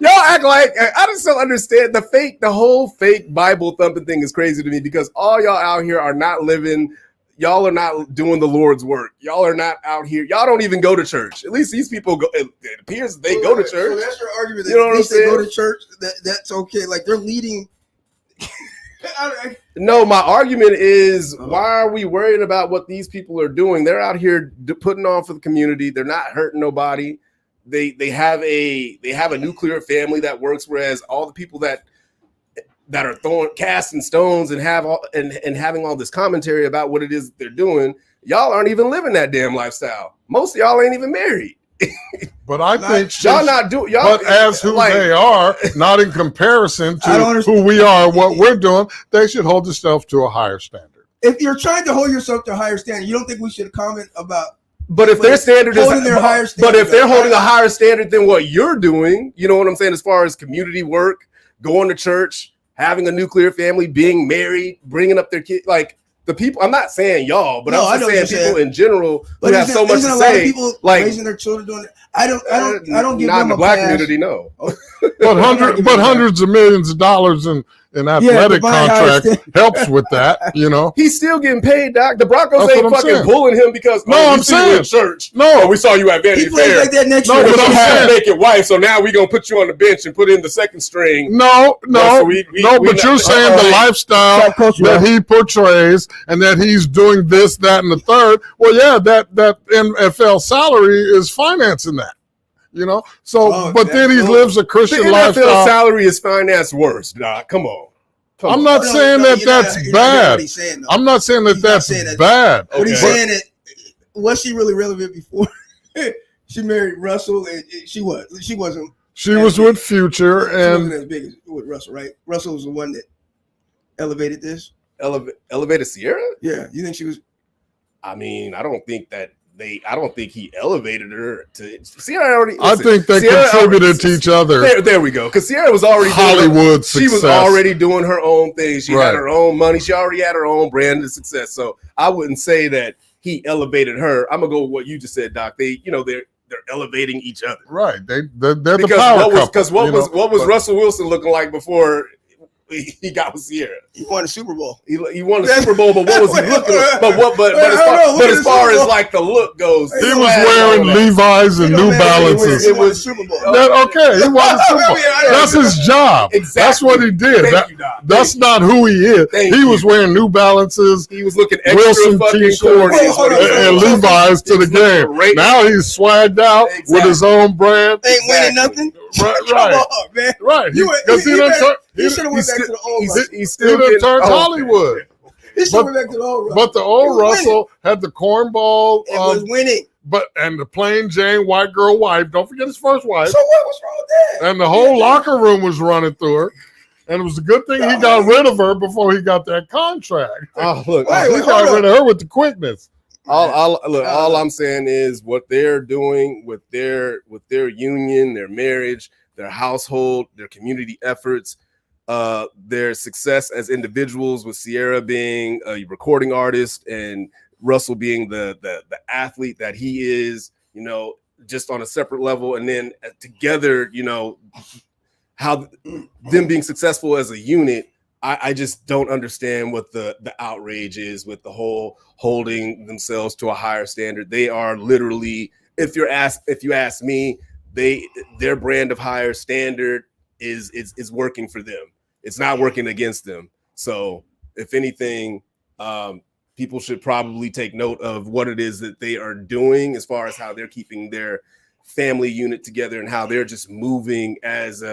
Y'all act like I just don't understand the whole fake Bible thumping thing is crazy to me because all y'all out here are not living. Y'all are not doing the Lord's work. Y'all are not out here. Y'all don't even go to church. At least these people go. It appears they go to church. So that's your argument. You know what I'm saying? They go to church. That's okay. Like they're leading. No, my argument is why are we worried about what these people are doing? They're out here putting on for the community. They're not hurting nobody. They have a nuclear family that works, whereas all the people that are casting stones and having all this commentary about what it is they're doing, y'all aren't even living that damn lifestyle. Most of y'all ain't even married. But I think y'all not do y'all. But as who they are, not in comparison to who we are, what we're doing, they should hold themselves to a higher standard. If you're trying to hold yourself to a higher standard, you don't think we should comment about? But if their standard is higher standard, but if they're holding a higher standard than what you're doing, you know what I'm saying? As far as community work, going to church, having a nuclear family, being married, bringing up their kids, like. The people, I'm not saying y'all, but I'm just saying people in general who have so much to say. People like raising their children doing it. I don't give not them in the a black pass. community, no. But hundreds of millions of dollars in athletic contract helps with that, you know. He's still getting paid, Doc. The Broncos That's ain't fucking pulling him because I'm saying in church. No, we saw you at Vanity Fair. Like that next year. But you had a vacant wife, so now we're gonna put you on the bench and put in the second string. No. But you're saying the lifestyle that he portrays and that he's doing this, that, and the third. Well, yeah, that NFL salary is financing that. You know, but then he lives a Christian lifestyle. The NFL salary is financed worse, Doc. Come on. I'm not saying that's bad. I'm not saying that's bad. What he's saying is, was she really relevant before she married Russell? And she wasn't. She was with Future and as big as with Russell, right? Russell was the one that elevated this. Elevated Sierra? Yeah, you think she was? I mean, I don't think he elevated her to Sierra already. I think they contributed to each other. There we go. Because Sierra was already Hollywood success. She was already doing her own thing. She had her own money. She already had her own brand of success. So I wouldn't say that he elevated her. I'm gonna go with what you just said, Doc. They're elevating each other. Right. They're the power couple. Because what was Russell Wilson looking like before he got with Sierra. He won a Super Bowl. He won the Super Bowl, but what was he looking at? But as far as like the look goes, he was wearing Levi's and New Balances. It was Super Bowl. Okay, he won the Super Bowl. That's his job. Exactly. That's what he did. That's not who he is. He was wearing New Balances. He was looking extra Wilson fucking t-shirts and Levi's to the game. Now he's swagged out with his own brand. Ain't winning nothing. Right. Come on, man. Right. You should have went back to the old Russell. He still turned Hollywood. He should have went back to the old Russell. But the old Russell had the cornball. It was winning. And the plain Jane white girl wife. Don't forget his first wife. So what was wrong with that? And the whole locker room was running through her. And it was a good thing he got rid of her before he got that contract. Oh, look. He got rid of her with the quickness. All I'm saying is what they're doing with their union, their marriage, their household, their community efforts, their success as individuals, with Sierra being a recording artist and Russell being the athlete that he is, just on a separate level, and then together, how them being successful as a unit. I just don't understand what the outrage is with the whole holding themselves to a higher standard. They are literally, if you ask me, their brand of higher standard is working for them. It's not working against them. So if anything, people should probably take note of what it is that they are doing as far as how they're keeping their family unit together and how they're just moving as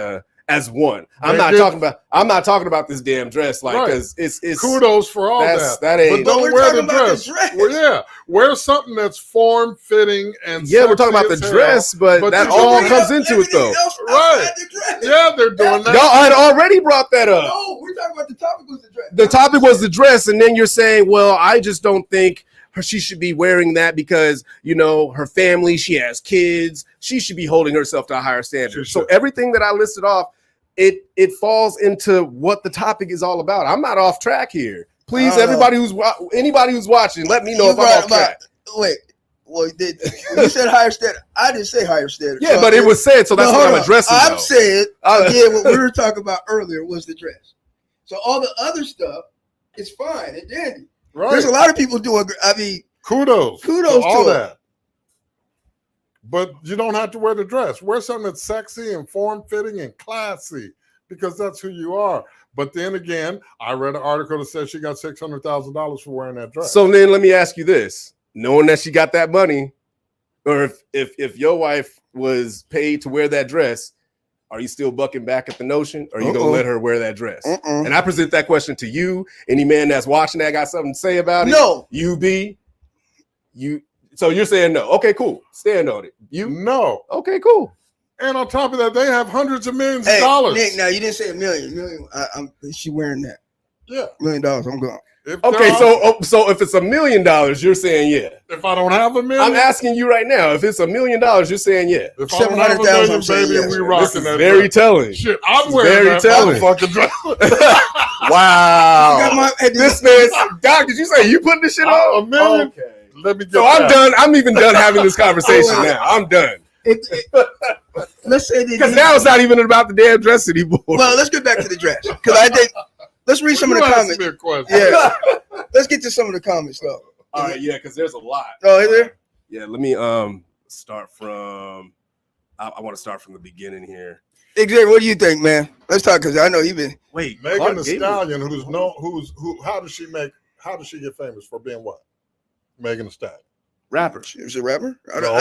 one. I'm not talking about this damn dress, because it's kudos for all that. That ain't. But don't wear the dress. Well, wear something that's form fitting and we're talking about the dress, but that all comes into it though. Right? Yeah, they're doing that. Y'all had already brought that up. No, we're talking about the topic was the dress. The topic was the dress, and then you're saying, well, I just don't think she should be wearing that because her family, she has kids, she should be holding herself to a higher standard. So everything that I listed off, it falls into what the topic is all about. I'm not off track here. Please, anybody who's watching, let me know if I'm off track. Wait, well, you said higher standard. I didn't say higher standard. Yeah, but it was said, so that's what I'm addressing. I'm saying again, what we were talking about earlier was the dress. So all the other stuff is fine and dandy. Right. There's a lot of people doing. I mean, kudos to all that. But you don't have to wear the dress. Wear something that's sexy and form-fitting and classy, because that's who you are. But then again, I read an article that said she got $600,000 for wearing that dress. So then let me ask you this. Knowing that she got that money, or if your wife was paid to wear that dress, are you still bucking back at the notion? Or are you going to let her wear that dress? And I present that question to you. Any man that's watching that got something to say about it? No. So you're saying no. Okay, cool. Stand on it. No. Okay, cool. And on top of that, they have hundreds of millions of dollars. Nick, now you didn't say a million. She wearing that. Yeah. $1 million. I'm going. Okay, so if it's $1 million, you're saying yeah. If I don't have $1 million, I'm asking you right now. If it's $1 million, you're saying yeah. If I don't have $1 million, baby, yes. We rocking that. Very telling. Shit, I'm wearing very that telling. fucking dress. Wow. This man, Doc, did you say you putting this shit on? $1 million. Okay. Let me get. So I'm done. I'm even done having this conversation now. I'm done. Let's say because now it's not even about the damn dress anymore. Well, let's get back to the dress because I think. Let's read some of the comments. Yeah, let's get to some of the comments though. All right, yeah, because there's a lot. Oh, is there? Yeah, let me start from. I want to start from the beginning here. Xavier, what do you think, man? Let's talk because I know you've been. Wait, Megan Thee Stallion, who? How does she get famous for being what? Megan Thee Stallion. Rapper. She was a rapper?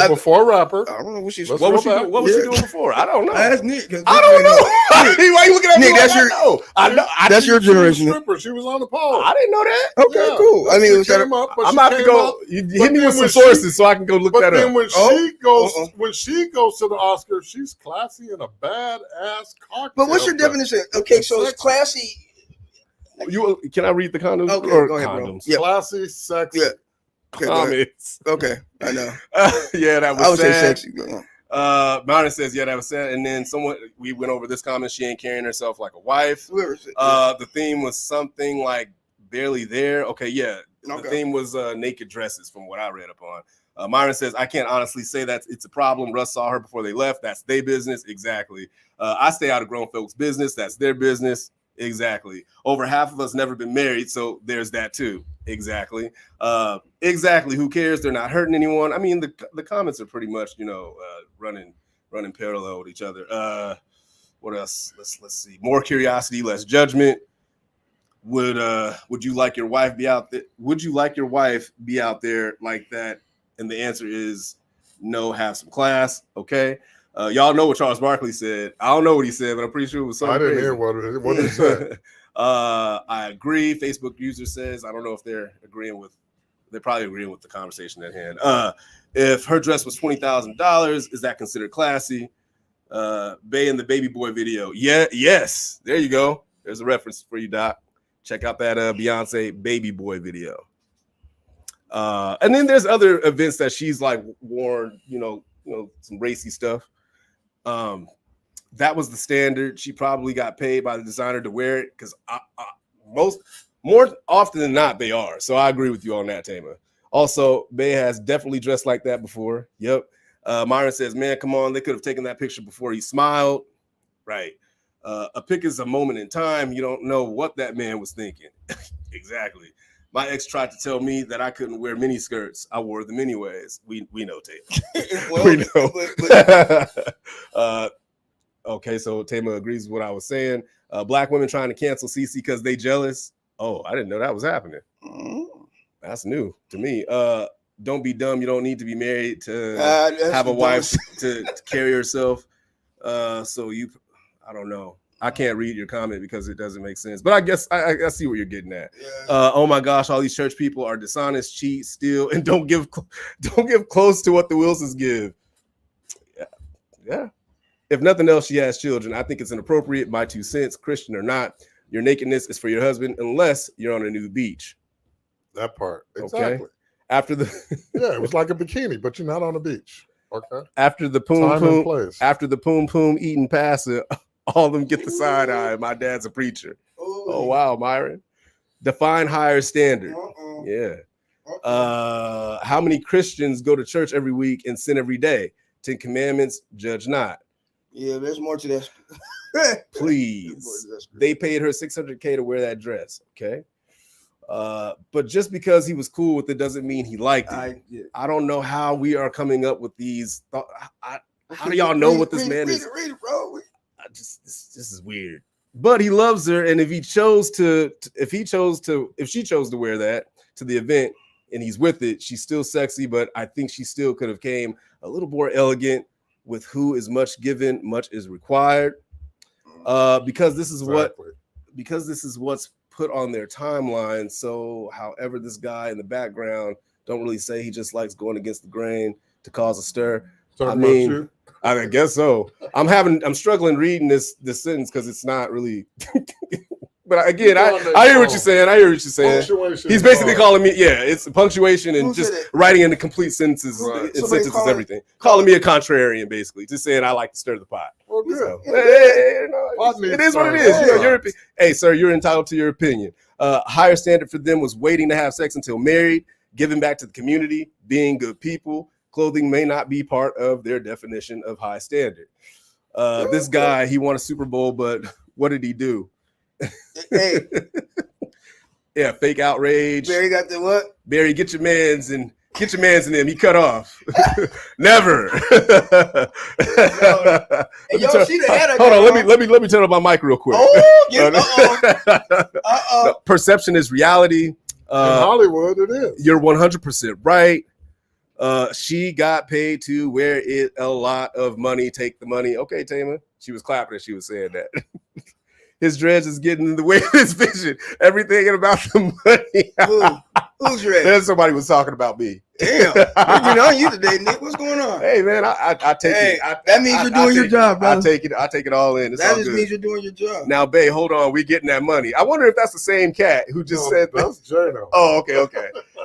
Before rapper. I don't know what she's. What was she doing before? I don't know. That's Nick. I don't know. Why are you looking at me? Nick, I know. That's your generation. She was on the pole. I didn't know that. Okay, cool. I mean, it was came up, I'm about to go. Hit me with some sources so I can go look that up. But then when she goes to the Oscars, she's classy and a badass cocktail. But what's your definition? Okay, so it's classy. Can I read the condoms? Okay, go ahead, bro. Yeah. Classy, sexy. Yeah. Okay, comments. Okay, I know. Yeah, that was I would sad. say sexy. Martin says, yeah, that was sad. And then we went over this comment. She ain't carrying herself like a wife. The theme was something like barely there. Okay, yeah. The theme was naked dresses from what I read upon. Myron says, I can't honestly say that it's a problem. Russ saw her before they left. That's their business. Exactly. I stay out of grown folks' business. That's their business. Exactly. Over half of us never been married, so there's that too. Exactly. Exactly. Who cares? They're not hurting anyone. I mean, the comments are pretty much, running parallel with each other. What else? Let's see. More curiosity, less judgment. Would you like your wife be out there? Would you like your wife be out there like that? And the answer is no. Have some class. Okay. Y'all know what Charles Barkley said. I don't know what he said, but I'm pretty sure it was something. I didn't crazy. hear what he said. I agree. Facebook user says, I don't know if they're probably agreeing with the conversation at hand. If her dress was $20,000, is that considered classy? Bay in the Baby Boy video. Yeah, yes. There you go. There's a reference for you, Doc. Check out that Beyonce Baby Boy video. And then there's other events that she's like worn, some racy stuff. That was the standard. She probably got paid by the designer to wear it because more often than not, they are. So I agree with you on that, Tama. Also, Bay has definitely dressed like that before. Yep. Myron says, man, come on. They could have taken that picture before he smiled. Right. A pic is a moment in time. You don't know what that man was thinking. Exactly. My ex tried to tell me that I couldn't wear mini skirts. I wore them anyways. We know, Tama. Well, We know. Okay, so Tama agrees with what I was saying. Black women trying to cancel Cece because they jealous. Oh, I didn't know that was happening. That's new to me. Don't be dumb. You don't need to be married to have a wife to carry herself. I don't know. I can't read your comment because it doesn't make sense. But I guess I see what you're getting at. Yeah. Oh my gosh, all these church people are dishonest, cheat, steal, and don't give close to what the Wilsons give. Yeah. If nothing else, she has children. I think it's inappropriate. My 2 cents, Christian or not. Your nakedness is for your husband unless you're on a nude beach. That part. Exactly. Okay. After the it was like a bikini, but you're not on the beach. Okay. After the poom poom eating passer, all of them get the side eye. My dad's a preacher. Ooh. Oh wow, Myron. Define higher standard. Yeah. How many Christians go to church every week and sin every day? 10 Commandments, judge not. Yeah, there's more to that. Please. They paid her $600K to wear that dress. Okay. But just because he was cool with it doesn't mean he liked it. I don't know how we are coming up with these. How do y'all know what this man is? Read it, bro. This is weird. But he loves her, and if she chose to wear that to the event, and he's with it, she's still sexy. But I think she still could have came a little more elegant. With who is much given, much is required. Because this is what's put on their timeline. So, however, this guy in the background don't really say, he just likes going against the grain to cause a stir. I guess so. I'm struggling reading this sentence because it's not really. But again, I hear what you're saying. He's basically calling me, it's punctuation and just writing into complete sentences. Sentences, everything. Calling me a contrarian, basically, just saying I like to stir the pot. Well, good. So, it is what it is. Hey, sir, you're entitled to your opinion. Higher standard for them was waiting to have sex until married, giving back to the community, being good people. Clothing may not be part of their definition of high standard. This guy, he won a Super Bowl, but what did he do? Hey. Yeah, fake outrage. Barry got the what? Barry, get your mans in them. He cut off. Never. Hold on, let me turn up my mic real quick. Perception is reality. In Hollywood, it is. You're 100% right. She got paid to wear it, a lot of money. Take the money. Okay, Tama. She was clapping as she was saying that. His dreads is getting in the way of his vision. Everything about the money. Who's dreads? Then somebody was talking about me. Damn. Working on you today, Nick. What's going on? Hey, man, I take it. That means you're doing your job, bro. I take it all in. It's that all just good. means you're doing your job. Now, Bay, hold on. We getting that money. I wonder if that's the same cat who just said that. That's Jano. Oh,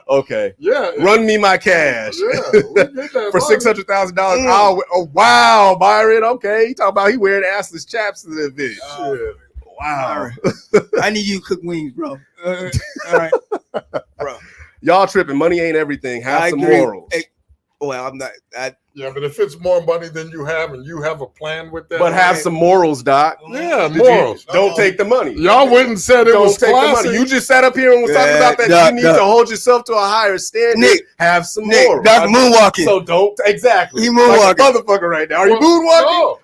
okay. Yeah. Run me my cash. Yeah, we get that for $600,000. Oh, wow, Byron. Okay. He talking about he wearing assless chaps to the event. Wow. I need you to cook wings, bro. All right. Bro. Y'all tripping. Money ain't everything. Have some morals. Hey, Well, I'm not. Yeah, but if it's more money than you have and you have a plan with that, But have some morals, Doc. yeah, Did you- morals. Don't take the money. Y'all went and said it Don't was take the classic. money. You just sat up here and was talking about that Doc, you need Doc. to hold yourself to a higher standard. Nick, have some Nick, morals. Dr. Moonwalking. So don't exactly. He Like a moonwalking. motherfucker right now. Are you Well, moonwalking?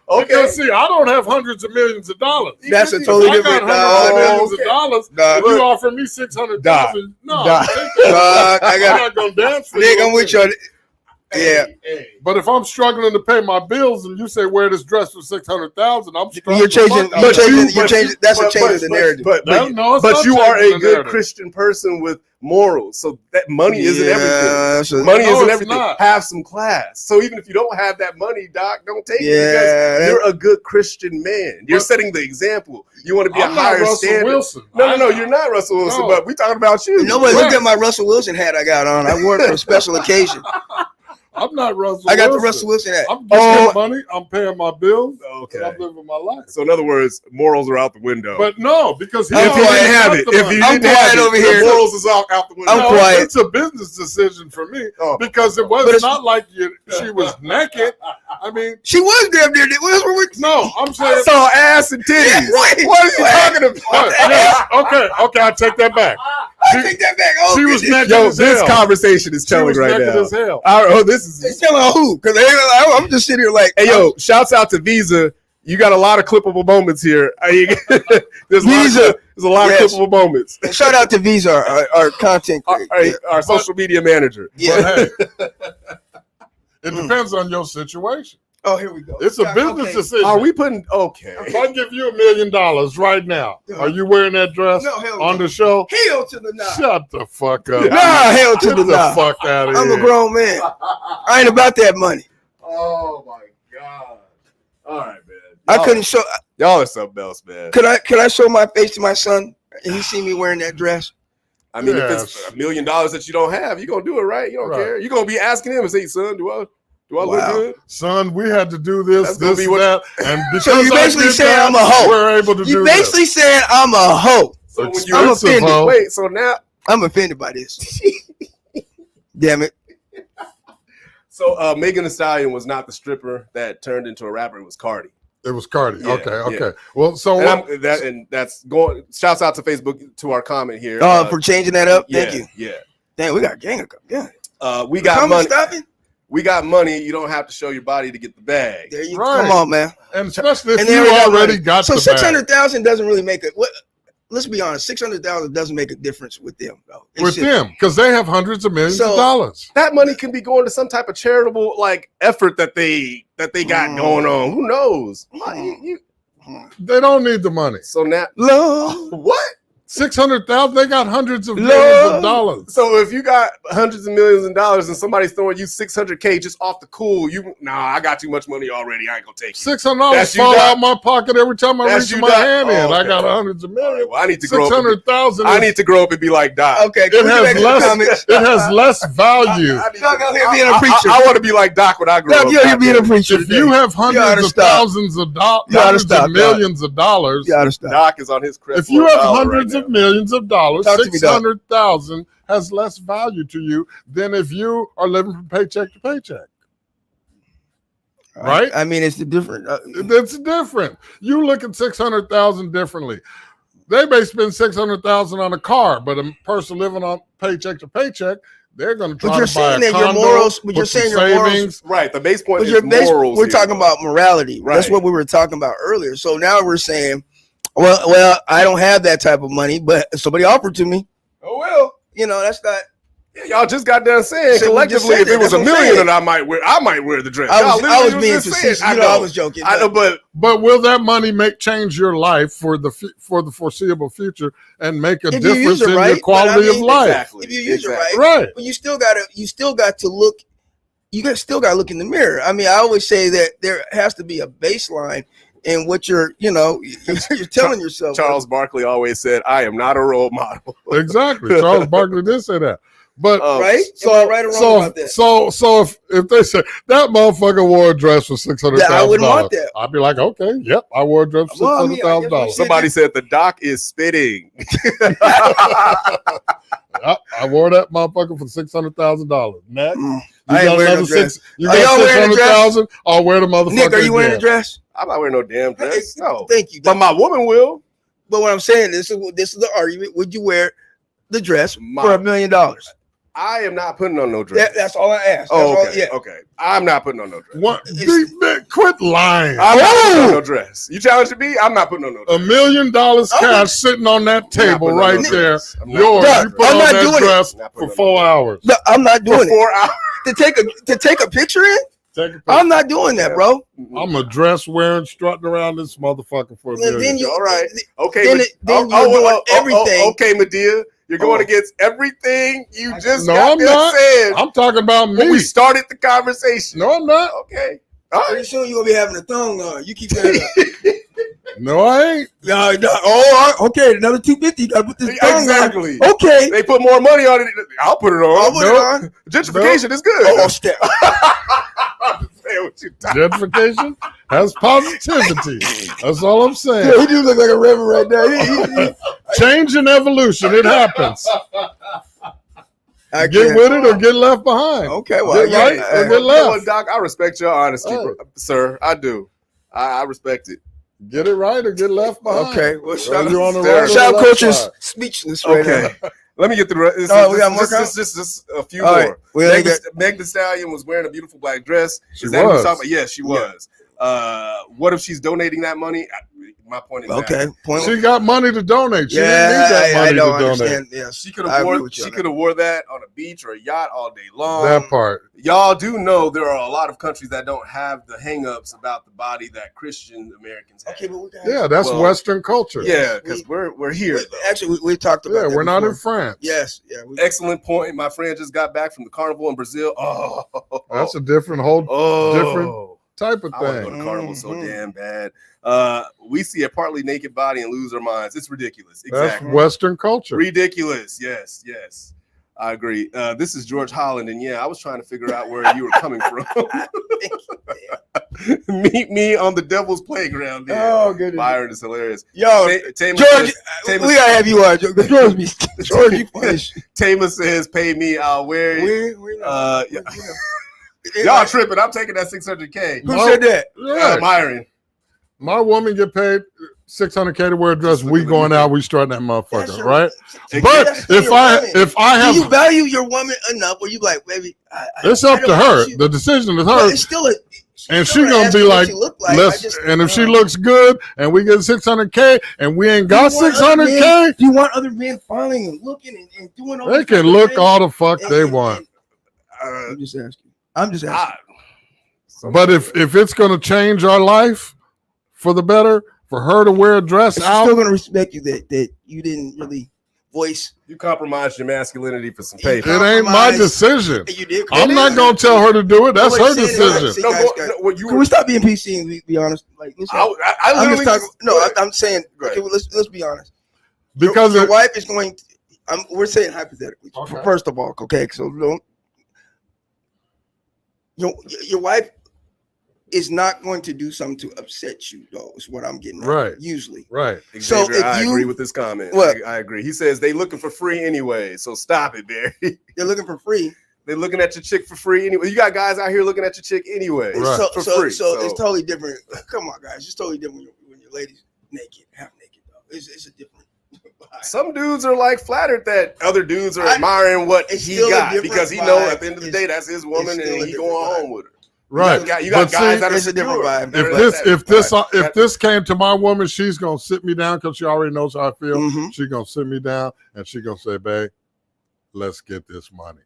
No, Okay. because see, I don't have hundreds of millions of dollars. That's a If totally I different. got hundreds of millions okay. of dollars. Doc, If you offer me 600,000, no, Doc. take that. Doc, I I'm got not gonna dance for Nick. you. I'm with you. Yeah, Hey. But if I'm struggling to pay my bills and you say wear this dress for 600,000, I'm struggling. you're changing. the fuck out You're of it. changing. You're changing. That's a change of the narrative. But No, it's not you are changing a the good narrative. Christian person with morals. So that money isn't everything. that's a- Money No, isn't it's everything. not. Have some class. So even if you don't have that money, Doc, don't take it Yeah, because you're a good Christian man. You're But- setting the example. You want to be I'm a not higher Russell standard. Wilson. No, you're not Russell Wilson. No. But we talking about you. Nobody Right. looked at my Russell Wilson hat I got on. I wore it for a special occasion. I'm not Russell I got the Wilson. Russell Wilson hat. I'm getting money. I'm paying my bills. Okay. And I'm living my life. So in other words, morals are out the window. But no, because he I'm if you quiet. didn't have it, if you I'm didn't have quiet it, over the here. morals is out the window. I'm quiet. It's a business decision for me Oh. because it But was it's- not like she was naked. I mean, She was damn near. What were we? no, I'm I saying. saw ass and titties. Wait, What are you talking about? What? Yes, okay, I take that back. I take that back. Oh, She was naked Yo, as this hell. conversation is She telling was right naked now. as hell. This is. It's telling who? Because I'm just sitting here like, Hey, yo, shouts out to Visa. You got a lot of clippable moments here. There's Visa. There's a lot Yes. of clippable moments. shout out to Visa, our content. Our social media manager. Yeah. But hey, it depends on your situation. Oh, here we go. It's a Yeah, business okay. decision. Are we putting okay? If I give you $1 million right now, are you wearing that dress No, hell on no. the show? Hell to the nah. Shut the fuck up. Nah, hell to Get the the nah. fuck out of I'm here. a grown man. I ain't about that money. Oh my god! All right, man. I couldn't show. Y'all are something else, man. Could I show my face to my son and he see me wearing that dress? I mean, if Yes. it's $1 million that you don't have, you're gonna do it, right? You don't Right. care. You're gonna be asking him and say, "Son, do I look Wow. good?" Son, we had to do this, That's gonna this, be what- that, and because So you I basically did saying that, I'm a hoe. we're able to You do basically saying I'm a hoe. So when you I'm Expensive offended. hoe. wait, so now, I'm offended by this. Damn it. so Megan Thee Stallion was not the stripper that turned into a rapper. It was Cardi. It was Cardi. Yeah, Okay. yeah. Well, so And that's going. Shouts out to Facebook to our comment here. For changing that up. Thank you. Yeah. Damn, we got a gang of yeah. We got Comment money. stopping? We got money. You don't have to show your body to get the bag. There you Right. come on, man. and especially if And you they got already money. got so the 600,000 doesn't really make it. What? Let's be honest. 600,000 doesn't make a difference with them, though. bag with them because they have hundreds of millions So- of dollars. That money can be going to some type of charitable like effort that they got going on. Who knows? They don't need the money. So now, Love. what? 600,000. They got hundreds of Love. millions of dollars. So if you got hundreds of millions of dollars and somebody's throwing you 600K just off the cool, I got too much money already. I ain't gonna take it. $600 That's you, fall Doc. out my pocket every time I That's reach you, my Doc. hand in. Oh, I okay. got hundreds of All right, millions. well, I need to grow up. 600,000. I need to grow up and be like Doc. Okay, It can we get has back to the less. comments? It has less value. Doc out here being a preacher. I want to be like Doc when I grow Doc, up. you're here being a preacher. If you have oughta hundreds of stop. thousands of dollars, You oughta hundreds stop, of millions of dollars, You gotta stop. Doc is on his crest. if you for a have dollar hundreds right of millions of dollars, Talk to me, Doc. 600,000 has less value to you than if you are living from paycheck to paycheck. Right? I mean, it's the different. That's different. You look at 600,000 differently. They may spend 600,000 on a car, but a person living on paycheck to paycheck, they're going to try But you're to buy saying a that your condo, morals. But put you're some saying your morals. savings. Right. The base point But is your base, morals. we're here. talking about morality. That's Right. what we were talking about earlier. So now we're saying, well, I don't have that type of money, but somebody offered to me. Oh well, that's not. Yeah, y'all just got done saying So we just collectively, said if that. it was That's $1 what I'm million, saying. then I might wear the dress. I Y'all was literally being just saying- facetious. I I know. was joking. I know, but But will that money change your life for the foreseeable future and make a If you difference use it in right, your but quality I of mean, life? exactly. if you use it right, Right. but you still got to look. Still got to look in the mirror. I mean, I always say that there has to be a baseline in what you're telling yourself. Charles Barkley always said, "I am not a role model." Exactly. Charles Barkley did say that. But right? Am I right or wrong about that? So if they say that motherfucker wore a dress for $600,000, I wouldn't want that. I'd be like, okay, yep, I wore a dress for Well, I mean, I guess we $600,000. should- Somebody said the doc is spitting. I wore that motherfucker for $600,000. Next, Mm, you I ain't got wearing another no dress. You Are got y'all wearing a dress? 600,000. I'll wear the motherfucker. Nick, are you wearing a again. dress? I'm not wearing no damn dress. No. Thank you. But my woman will. But what I'm saying, this is the argument. Would you wear the dress for My- $1 million? I am not putting on no dress. That's all I asked. Oh, That's okay. all, yeah. Okay. I'm not putting on no dress. What? It's- Quit lying. I'm not putting on no dress. You challenging me? I'm not putting on no dress. $1 million cash sitting on that I'm not table putting on right no there. dress. I'm not Yours. putting on You no put dress. I'm on not that doing it. dress Not for putting on 4 no hours. No, I'm not For doing it. 4 hours. To take a picture in? Take a picture. I'm not doing that, bro. I'm a dress wearing, strutting around this motherfucker for $1 And million. then you, All right. Okay. Then but- then you're doing everything. Okay, Medea. You're going Oh. against everything you just No, got I'm there not. said I'm talking about when me. we started the conversation. No, I'm not. Okay. All Pretty right. soon you're gonna be having a thong on. You keep that up. No, I ain't. No, okay, another 250. You gotta put this thong Exactly. on. Okay. They put more money on it. I'll put it I'll on. put it on. Gentrification is good. Oh, step. I'm just saying what you talking. Gentrification has positivity. That's all I'm saying. Yeah, he do look like a reverend right there. Change and evolution. It happens. I Get can't. with it or get left behind. Okay, well, Get yeah, right or You get know left. what, Doc? I respect your honesty, Hey. sir. I do. I respect it. Get it right or get left behind. Okay, well, Are you on the Fair. right or the Shop left culture's side? speechless right Okay. now. Let me get through it. Oh, we got more comments? Just a few All more. right. Well, they Meg Thee Stallion was wearing a beautiful black dress. She Is that who was. talking about? Yes, she was. What if she's donating that money? My point is Okay, point. She got money to donate. She didn't Yeah, need that I money don't to donate. understand. Yes, She could I have agree wore with you she on could have wore that on a beach or a yacht all day long. That part. Y'all do know there are a lot of countries that don't have the hang-ups about the body that Christian Americans have. Okay, but we got. Yeah, that's Well, Western culture. Yeah, because we're here. Actually, we talked about. Yeah, that we're not in before. France. Yes, yeah. Excellent point. My friend just got back from the carnival in Brazil. Oh, That's a different whole different type of I want to go thing. to carnival so Mhm. damn bad. We see a partly naked body and lose our minds. It's ridiculous. That's Exactly. Western culture. Ridiculous. Yes, yes. I agree. This is George Holland, and yeah, I was trying to figure out where you were coming from. Meet me on the Devil's Playground. There. Oh, goodness. Byron is hilarious. Yo, Tama George, Tama- we gotta have you on. George, George, you funny. Tama says, "Pay me, I'll wear it." We're Yeah. you Y'all tripping? I'm taking that $600K. Who said that? Yeah. Myron. My woman get paid $600K to wear a dress. We going out, we starting that motherfucker, That's your- right? Exactly. But That's your if I woman. have, Do you value your woman enough where you like, baby? it's up to her. The decision is But hers. it's still a. And still she gonna ask be me what like, she look like. let's. I just- And if she looks good, and we get $600K, and we ain't got Do you want other men- $600K, Do you want other men following and looking and doing all they these can different look things? all the fuck And- they and- want. and- I'm just asking. I'm just asking. But if it's gonna change our life for the better, for her to wear a dress She's out, still gonna respect you that you didn't really voice. You compromised your masculinity for some You paper. it ain't my compromise. decision. You did. I'm not gonna tell her to do it. That's her Nobody's saying that. decision. See, No, guys, go- guys, no, what you Can were, we stop being PC and be honest? Like, listen, I I'm literally just talking. No, go ahead. I'm saying. Go ahead. Okay, well, let's be honest. Because your it- wife is going. We're saying hypothetically. Okay. First of all, okay, so don't. Your wife is not going to do something to upset you, though. Is what I'm getting at, Right. usually. right. So Xavier, if I you- agree with this comment. What? I agree. He says they looking for free anyway, so stop it, Barry. They're looking for free. They looking at your chick for free anyway. You got guys out here looking at your chick anyway. Right. So, For so, free, so so- it's totally different. Come on, guys. It's totally different when your lady's naked, half naked, though. It's a different vibe. Some dudes are like flattered that other dudes are I- admiring what it's he still a got different because he know vibe. at the end of the It's- day that's his woman still and a he different going vibe. home with her. Right. You got But guys see, that are it's a different secure. vibe. They're if like this that. if this Right. if this came to my woman, she's gonna sit me down because she already knows how I feel. Mhm. She's gonna sit me down and she gonna say, "Babe, let's get this money.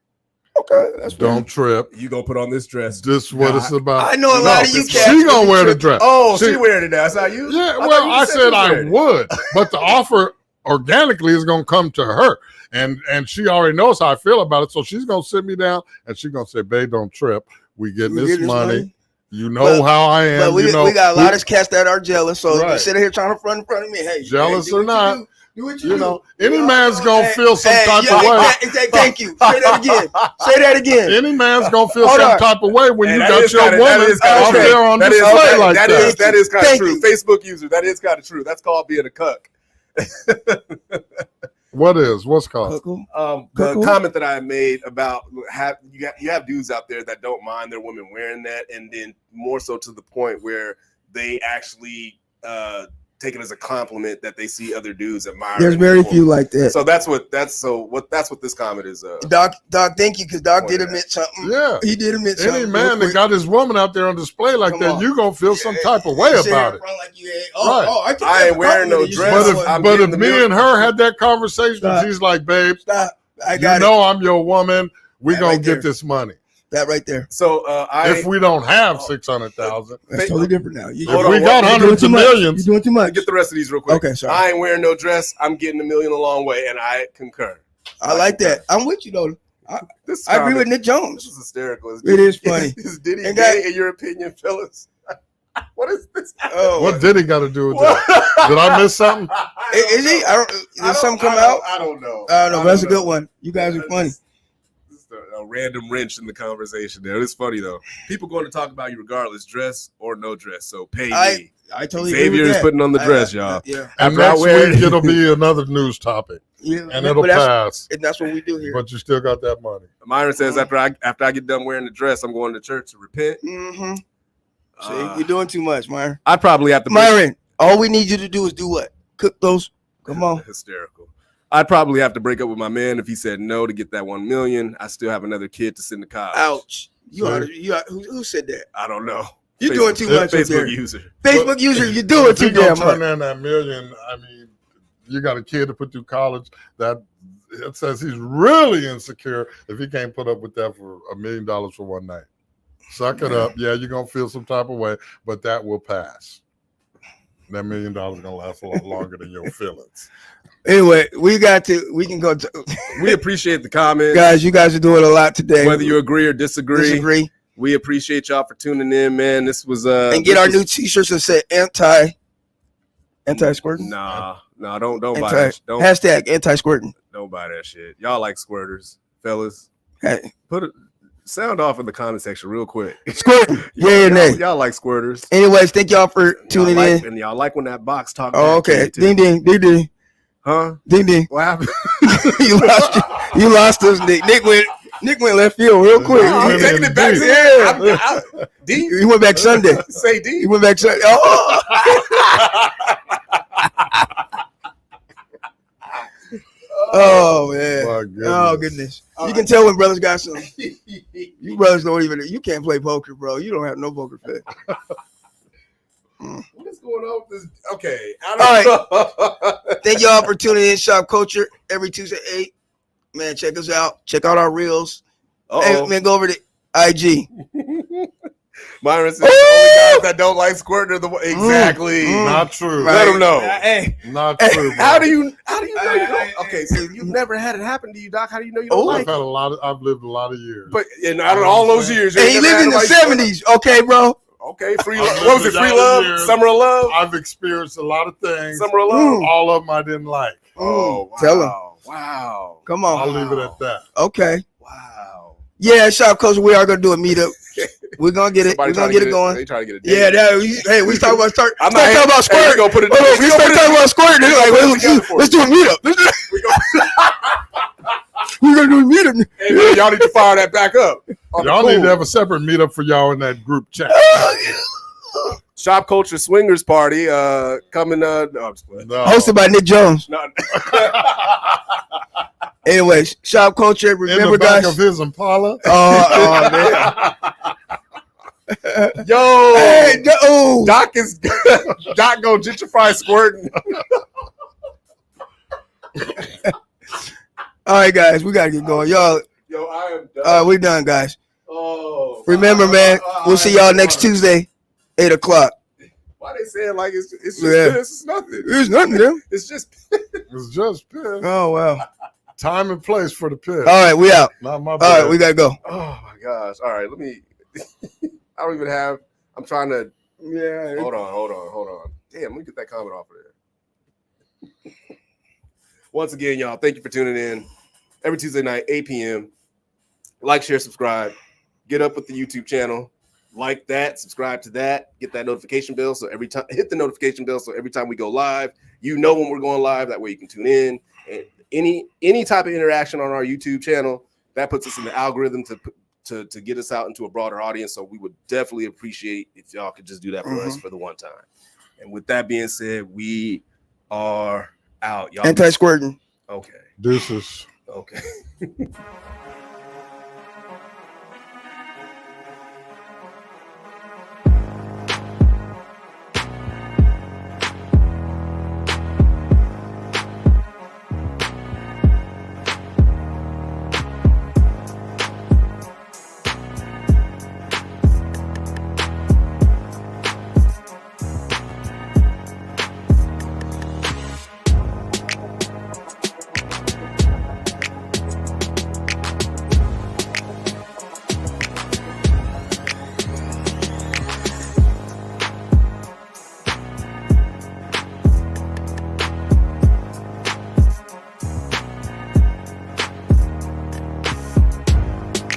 Okay, that's Don't trip. You gonna put on this dress? This is what it's about." I know a lot of you this- cats. She gonna be wear the tripping. dress. Oh, She- she wearing it now. That's how you? Yeah, thought well, you I said said you I wearing it. would, but the offer organically is gonna come to her, and she already knows how I feel about it. So she's gonna sit me down and she's gonna say, "Babe, don't trip. We getting We this getting this money. money? You know how I am. But we, you know we got a lot of cats that are jealous. So Right. you sit here trying to front in front of me. Hey, Jealous do or what you not, do. Do what You do. know, any You man's know, gonna feel some type yeah, of way. Thank you. Say that again. Say that again. Any man's gonna feel Hold some on. type of way when Hey, you that got is your kinda- that woman is kinda out true. there on That is display that- like that that. is kind of Thank true. you. Facebook user, that is kind of true. That's called being a cuck. What's called? Cuckoo. The Cuckoo? comment that I made about you have dudes out there that don't mind their women wearing that, and then more so to the point where they actually take it as a compliment that they see other dudes admiring. There's very few like that. So that's what this comment is. Doc, thank you, because Doc did Pointed admit something. Yeah. He did admit something. Any real man that quick. got his woman out there on display like Come that, on. you gonna feel some type of way You sit here about in it. front like you ain't- Right. I think I that's ain't a wearing no compliment. You should dress. have But one. if, but getting if the me million. and her had that conversation, Stop. she's like, babe, Stop. I you got it. know I'm your woman. We That gonna right get there. this money. That right there. So If we don't have 600,000, That's totally different now. You, if Hold we on, got what- you're doing hundreds too of much. millions, You're doing too I much. get the rest of these real quick. Okay, sorry. I ain't wearing no dress. I'm getting $1 million a long way, and I concur. I like that. I'm with you though. This I agree with comment- Nick This Jones. is hysterical. It is funny. Is Diddy And gay guy- in your opinion, fellas? What is this? Oh, what did he got to do with that? Did I miss something? is he? Did something come out? I don't know. I don't know. But that's a good one. You guys are funny. Just a random wrench in the conversation there. It's funny though. People going to talk about you regardless, dress or no dress. So pay me. I totally Xavier agree with is that. putting on the dress, y'all. Yeah. And After I next wear week it- it'll be another news topic, Yeah. and it'll but that's, pass. and that's what we do here. But you still got that money. Myron says after I get done wearing the dress, I'm going to church to repent. Mm-hmm. See, you're doing too much, Myron. I'd probably have to Myron, all we need you to do is do what? Cook those. Come on. Hysterical. I'd probably have to break up with my man if he said no to get that 1 million. I still have another kid to send to college. Ouch. See? Who said that? I don't know. You're doing too much up Facebook there. user. Facebook user, you're doing If too you gonna damn turn much. in that million, I mean, you got a kid to put through college. That it says he's really insecure if he can't put up with that for $1 million for one night. Suck it up. Yeah, you're gonna feel some type of way, but that will pass. That $1 million gonna last a lot longer than your feelings. Anyway, we can go to, We appreciate the comments. guys, you guys are doing a lot today. Whether you agree or disagree, disagree. we appreciate y'all for tuning in, man. This was And get our new t-shirts that say anti-squirting. Nah, don't buy Anti, that. Don't hashtag anti-squirting. don't buy that shit. Y'all like squirters, fellas. Hey, Put it sound off in the comment section real quick. squirting. Y'all- Yeah or nay. Y'all like squirters. Anyways, thank y'all for tuning Y'all like- in. and y'all like when that box talk. Oh, back to okay. you, too. Ding ding, ding ding, Huh? ding ding. What happened? You lost us, Nick. Nick went left field real quick. I'm Really taking it back. Yeah. D. He went back Sunday. Say He D. went back Sunday. Oh. Oh man. My goodness. Oh goodness. You can tell when brothers got some. You brothers don't even. You can't play poker, bro. You don't have no poker face. What is going on with this? Okay. All I don't Thank y'all for tuning in. Shop Culture every Tuesday 8. Man, check us out. Check out our reels. Hey, know. man, go over to IG. Myron says the only guys that don't like squirting are the exactly. Not true. Let them know. Hey, Not Hey, true. Bro. How do you know you Hey, don't? Okay, so you've never had it happen to you, Doc. How do you know you don't Oh, like I've had it? a lot. I've lived a lot of years. But out of all those years, you and he ain't never lived in had the nobody- 70s. Okay, bro. Okay, free I've love. lived What was it? a Free lot of love? years. Summer of love? I've experienced a lot of things. Summer of love? All of them I didn't like. Oh, wow. Tell him. Wow. Come on. I'll leave it at that. Okay. Wow. Yeah, Shop Culture, we are going to do a meetup. We're going to get it. Somebody We're going trying to get it going. They try to get it. Yeah, we talk about start I'm talking not about Hey, we squirt. gonna put it. Wait, we start talking about squirt. They're like, Put it together for let's do a meetup. We gonna- We're going to do a meetup. Hey, man, y'all need to fire that back up. On the Y'all need cool. to have a separate meetup for y'all in that group chat. Shop Culture Swingers Party coming. No, I'm just playing. No. Hosted by Nick Jones. No. Anyways, Shop Culture. in Remember, the back guys. of his Impala. Oh, man. Yo, Hey, oh. Doc is Doc go gentrify squirting. All right, guys, we got to get going. Y'all, Yo, I am done. we done, guys. Oh, Remember, man, we'll see y'all next Tuesday, 8 o'clock. Why they saying like it's just Yeah. this? It's nothing. There's nothing there. It's just It's just piss. Oh, wow. Time and place for the piss. All right, we out. Not my All bad. right, we got to go. oh my gosh. All right, let me. I don't even have. I'm trying to. Yeah. Hold on. Damn, let me get that comment off of there. Once again, y'all, thank you for tuning in. Every Tuesday night, 8 p.m. Like, share, subscribe. Get up with the YouTube channel. Like that, subscribe to that, get that notification bell. So every time, hit the notification bell. So every time we go live, you know when we're going live. That way you can tune in. And any type of interaction on our YouTube channel, that puts us in the algorithm to get us out into a broader audience. So we would definitely appreciate if y'all could just do that for us for the one time. And with that being said, we are out. Y'all Anti-squirting. Okay. Deuces. Okay.